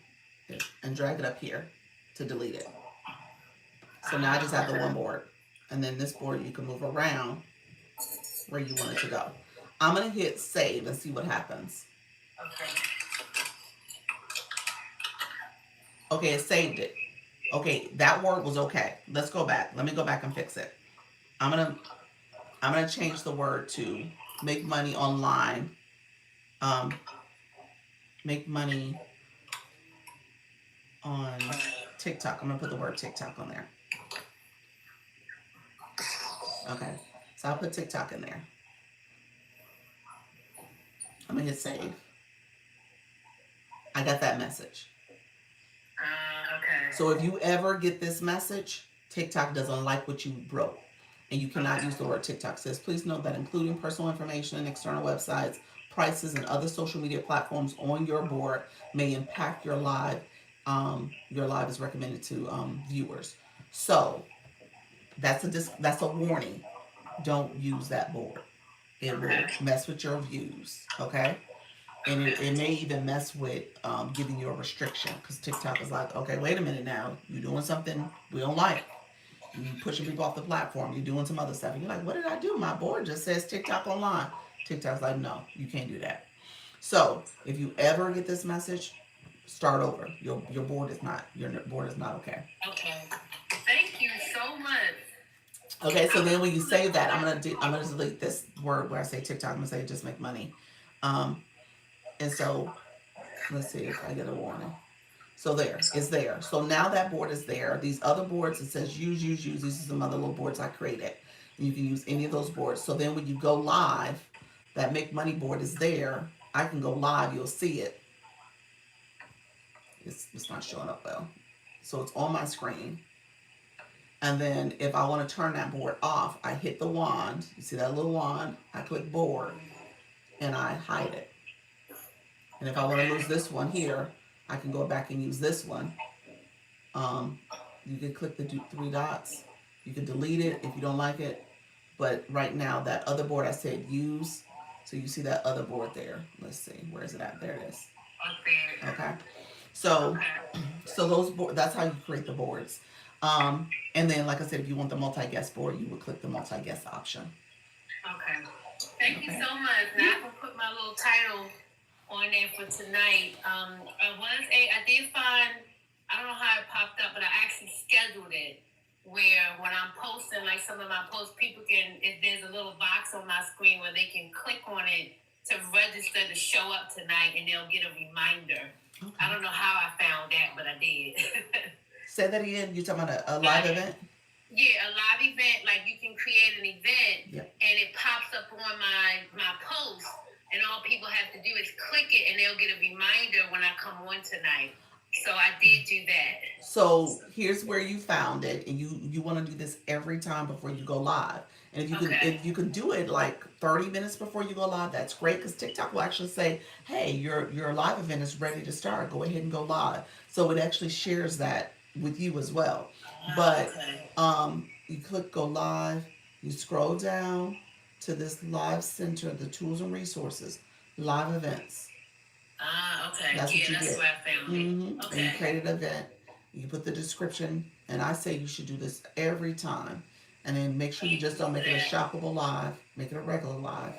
And drag it up here to delete it. So now I just have the one board. And then this board you can move around where you want it to go. I'm going to hit save and see what happens. Okay. Okay, it saved it. Okay, that word was okay. Let's go back. Let me go back and fix it. I'm gonna change the word to make money online. Make money on TikTok. I'm gonna put the word TikTok on there. Okay, so I'll put TikTok in there. I'm gonna hit save. I got that message. Okay. So if you ever get this message, TikTok doesn't like what you wrote, and you cannot use the word TikTok. It says, please note that including personal information and external websites, prices, and other social media platforms on your board may impact your live. Your live is recommended to viewers. So that's a warning. Don't use that board. It will mess with your views. Okay. And it may even mess with giving you a restriction, because TikTok is like, okay, wait a minute now, you're doing something we don't like. You pushing people off the platform. You're doing some other stuff. And you're like, what did I do? My board just says TikTok online. TikTok's like, no, you can't do that. So if you ever get this message, start over. Your board is not okay. Okay. Thank you so much. Okay, so then when you save that, I'm gonna delete this word where I say TikTok. I'm gonna say just make money. And so, let's see if I get a warning. So there, it's there. So now that board is there. These other boards, it says use. These are some other little boards I created. And you can use any of those boards. So then when you go live, that make money board is there. I can go live, you'll see it. It's not showing up well. So it's on my screen. And then if I want to turn that board off, I hit the wand. You see that little wand? I click board and I hide it. And if I want to lose this one here, I can go back and use this one. You can click the 3 dots. You can delete it if you don't like it. But right now, that other board I said use. So you see that other board there. Let's see. Where is it at? There it is. Okay. So those boards, that's how you create the boards. And then, like I said, if you want the multi-guest board, you would click the multi-guest option. Okay. Thank you so much. Now I can put my little title on there for tonight. I did find, I don't know how it popped up, but I actually scheduled it where when I'm posting, like some of my posts, people can, if there's a little box on my screen where they can click on it to register to show up tonight, and they'll get a reminder. Okay. I don't know how I found that, but I did. Say that again. You're talking about a live event? Yeah, a live event. Like you can create an event, and it pops up on my post. And all people have to do is click it, and they'll get a reminder when I come on tonight. So I did do that. So here's where you found it, and you want to do this every time before you go live. And if you can do it like 30 minutes before you go live, that's great, because TikTok will actually say, hey, your live event is ready to start. Go ahead and go live. So it actually shares that with you as well. But you click go live, you scroll down to this live center, the tools and resources, live events. Okay. That's what you did. Where I found it. Okay. And you created an event. You put the description, and I say you should do this every time. And then make sure you just don't make it a shoppable live, make it a regular live.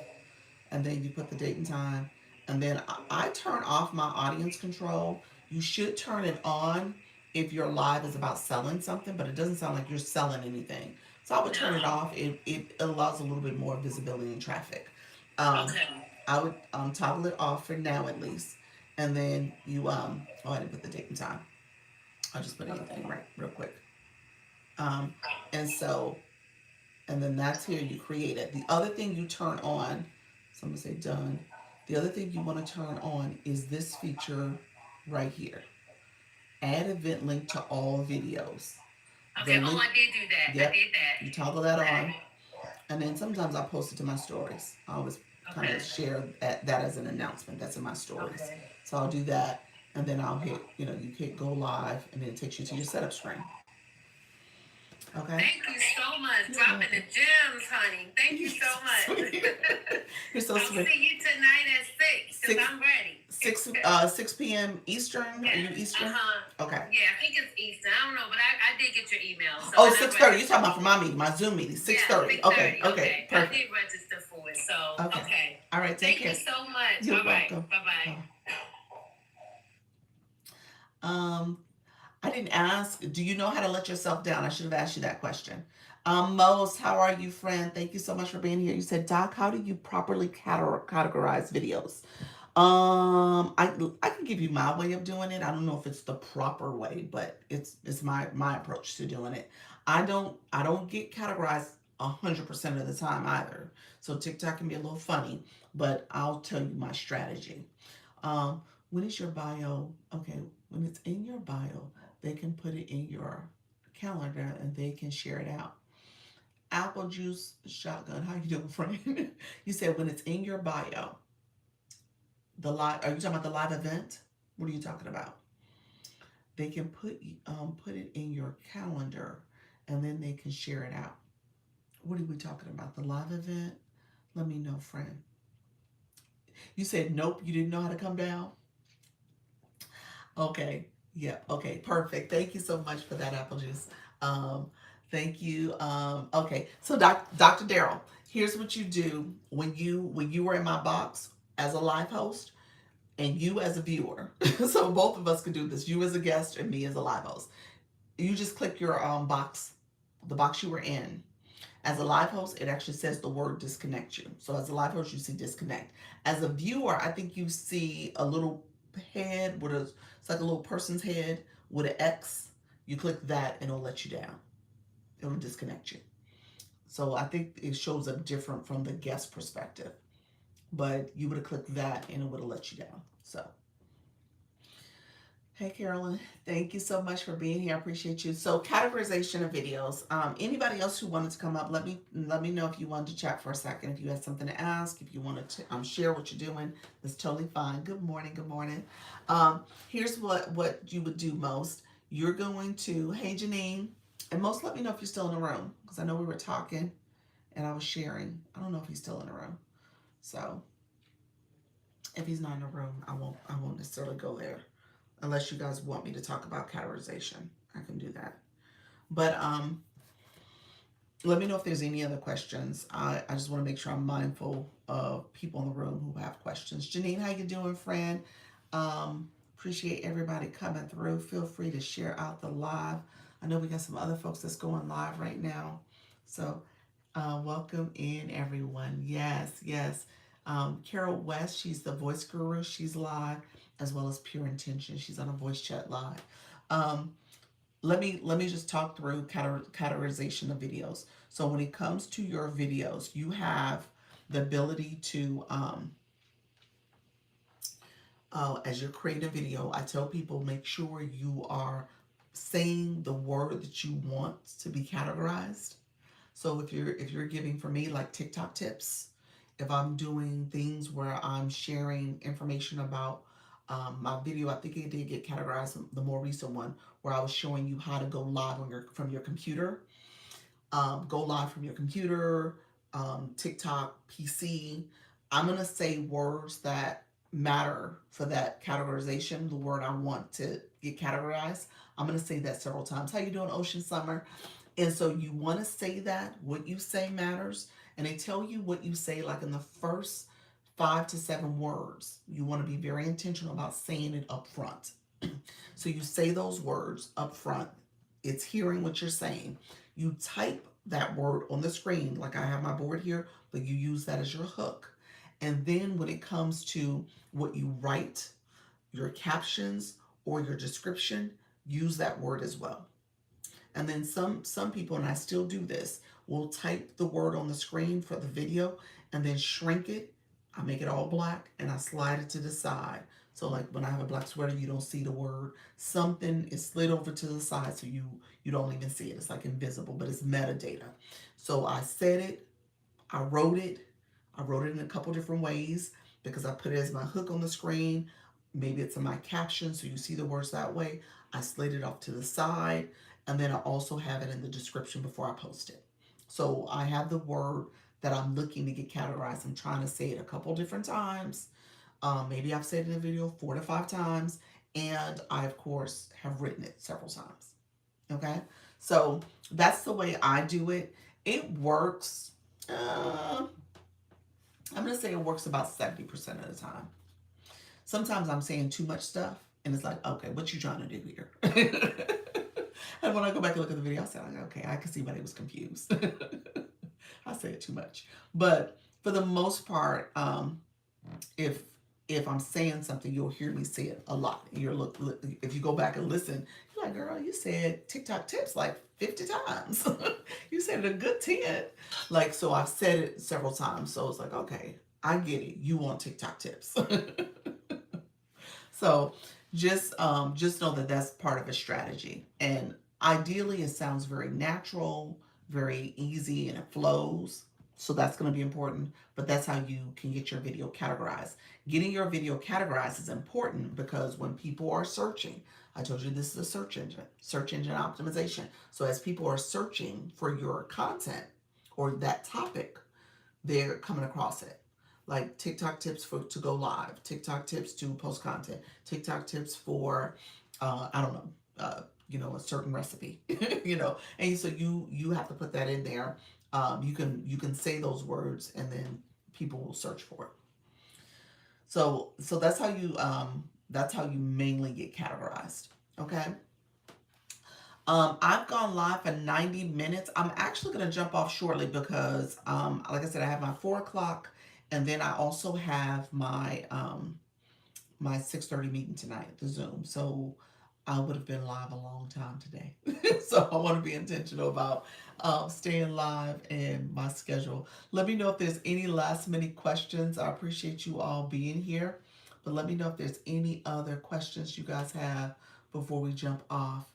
And then you put the date and time. And then I turn off my audience control. You should turn it on if your live is about selling something, but it doesn't sound like you're selling anything. So I would turn it off. It allows a little bit more visibility and traffic. I would toggle it off for now at least. And then you, I didn't put the date and time. I'll just put anything right real quick. And then that's here, you create it. The other thing you turn on, so I'm gonna say done. The other thing you wanna turn on is this feature right here. Add event link to all videos. Okay, I did do that. Yep. I did that. You toggle that on. And then sometimes I post it to my stories. I always kind of share that as an announcement. That's in my stories. Okay. So I'll do that. And then I'll hit, you hit go live, and then it takes you to your setup screen. Okay. Thank you so much. Dropping the gems, honey. Thank you so much. You're so sweet. I'll see you tonight at 6, because I'm ready. 6 p.m. Eastern. Are you Eastern? Okay. Yeah, I think it's Eastern. I don't know, but I did get your email. So Oh, 6:30. You're talking about for my meeting, my Zoom meeting. 6:30. Yeah, 6:30. Okay. Okay. I Perfect. did register for it. So, okay. All right. Take Thank care. you so much. You're All right. welcome. Bye-bye. I didn't ask, do you know how to let yourself down? I should have asked you that question. Mose, how are you, friend? Thank you so much for being here. You said, Doc, how do you properly categorize videos? I can give you my way of doing it. I don't know if it's the proper way, but it's my approach to doing it. I don't get categorized 100% of the time either. So TikTok can be a little funny, but I'll tell you my strategy. When is your bio? Okay, when it's in your bio, they can put it in your calendar and they can share it out. Apple Juice Shotgun, how you doing, friend? You said when it's in your bio, the live. Are you talking about the live event? What are you talking about? They can put it in your calendar, and then they can share it out. What are we talking about? The live event? Let me know, friend. You said nope. You didn't know how to come down. Okay. Yeah. Okay. Perfect. Thank you so much for that, Apple Juice. Thank you. Okay. So, Dr. Daryl, here's what you do when you were in my box as a live host, and you as a viewer. So both of us could do this. You as a guest and me as a live host. You just click your box, the box you were in. As a live host, it actually says the word disconnect you. So as a live host, you see disconnect. As a viewer, I think you see a little head with it's like a little person's head with an X. You click that and it'll let you down. It'll disconnect you. So I think it shows up different from the guest perspective. But you would have clicked that and it would have let you down. So, hey Carolyn, thank you so much for being here. I appreciate you. So, categorization of videos. Anybody else who wanted to come up, let me know if you wanted to chat for a second. If you had something to ask, if you wanted to share what you're doing, that's totally fine. Good morning. Good morning. Here's what you would do most. You're going to, hey Janine, and most let me know if you're still in the room because I know we were talking and I was sharing. I don't know if he's still in the room. So if he's not in the room, I won't necessarily go there unless you guys want me to talk about categorization. I can do that. But let me know if there's any other questions. I just want to make sure I'm mindful of people in the room who have questions. Janine, how you doing, friend? Appreciate everybody coming through. Feel free to share out the live. I know we got some other folks that's going live right now. So welcome in, everyone. Yes. Carol West, she's the voice guru. She's live, as well as Pure Intention. She's on a voice chat live. Let me just talk through categorization of videos. So when it comes to your videos, you have the ability to, as you're creating a video, I tell people make sure you are saying the word that you want to be categorized. So if you're giving, for me, like TikTok tips, if I'm doing things where I'm sharing information about my video, I think it did get categorized, the more recent one, where I was showing you how to go live from your computer. Go live from your computer, TikTok, PC. I'm going to say words that matter for that categorization, the word I want to get categorized. I'm going to say that several times. How you doing, Ocean Summer? And so you want to say that. What you say matters. And they tell you what you say like in the first 5 to 7 words. You want to be very intentional about saying it up front. So you say those words up front. It's hearing what you're saying. You type that word on the screen, like I have my board here, but you use that as your hook. And then when it comes to what you write, your captions or your description, use that word as well. And then some people, and I still do this, will type the word on the screen for the video and then shrink it. I make it all black and I slide it to the side. So like when I have a black sweater, you don't see the word. Something is slid over to the side so you don't even see it. It's like invisible, but it's metadata. So I said it, I wrote it in a couple different ways because I put it as my hook on the screen. Maybe it's in my caption so you see the words that way. I slid it off to the side. And then I also have it in the description before I post it. So I have the word that I'm looking to get categorized. I'm trying to say it a couple different times Maybe I've said it in a video 4 to 5 times, and I, of course, have written it several times. Okay? So that's the way I do it. It works. I'm going to say it works about 70% of the time. Sometimes I'm saying too much stuff, and it's like, okay, what you trying to do here? And when I go back and look at the video, I say, like, okay, I can see why they was confused. I say it too much. But for the most part, if I'm saying something, you'll hear me say it a lot. If you go back and listen, you're like, girl, you said TikTok tips like 50 times. You said it a good 10. Like, so I've said it several times. So it's like, okay, I get it. You want TikTok tips. So just know that that's part of a strategy. And ideally, it sounds very natural, very easy, and it flows. So that's going to be important, but that's how you can get your video categorized. Getting your video categorized is important because when people are searching, I told you this is a search engine optimization. So as people are searching for your content or that topic, they're coming across it. Like TikTok tips to go live, TikTok tips to post content, TikTok tips for, I don't know, a certain recipe, and so you have to put that in there. You can say those words and then people will search for it. So that's how you mainly get categorized. Okay. I've gone live for 90 minutes. I'm actually going to jump off shortly because, like I said, I have my 4 o'clock, and then I also have my my 6:30 meeting tonight, the Zoom. So I would have been live a long time today. So I want to be intentional about staying live and my schedule. Let me know if there's any last minute questions. I appreciate you all being here, but let me know if there's any other questions you guys have before we jump off.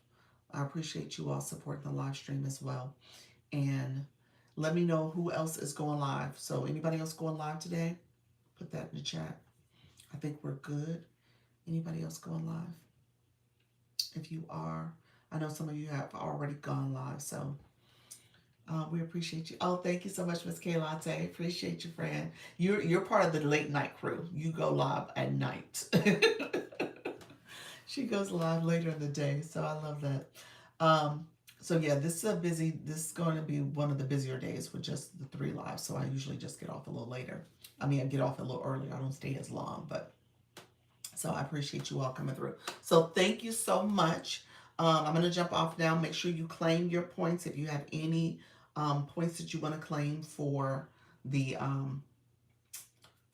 I appreciate you all supporting the live stream as well. And let me know who else is going live. So anybody else going live today? Put that in the chat. I think we're good. Anybody else going live? If you are, I know some of you have already gone live, so we appreciate you. Oh, thank you so much, Miss Kaylante. Appreciate you, friend. You're part of the late night crew. You go live at night. She goes live later in the day, so I love that. So yeah, this is going to be one of the busier days with just the 3 lives. So I usually just get off a little later. I mean, I get off a little earlier. I don't stay as long, but so I appreciate you all coming through. So thank you so much. I'm going to jump off now. Make sure you claim your points if you have any points that you want to claim for the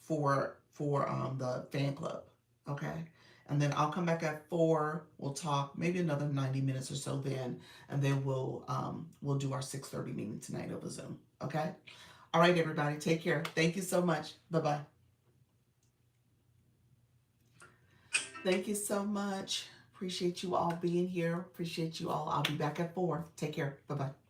the fan club. Okay. And then I'll come back at 4. We'll talk maybe another 90 minutes or so then, and then we'll do our 6:30 meeting tonight over Zoom. Okay. All right, everybody. Take care. Thank you so much. Bye-bye. Thank you so much. Appreciate you all being here. Appreciate you all. I'll be back at 4. Take care. Bye-bye.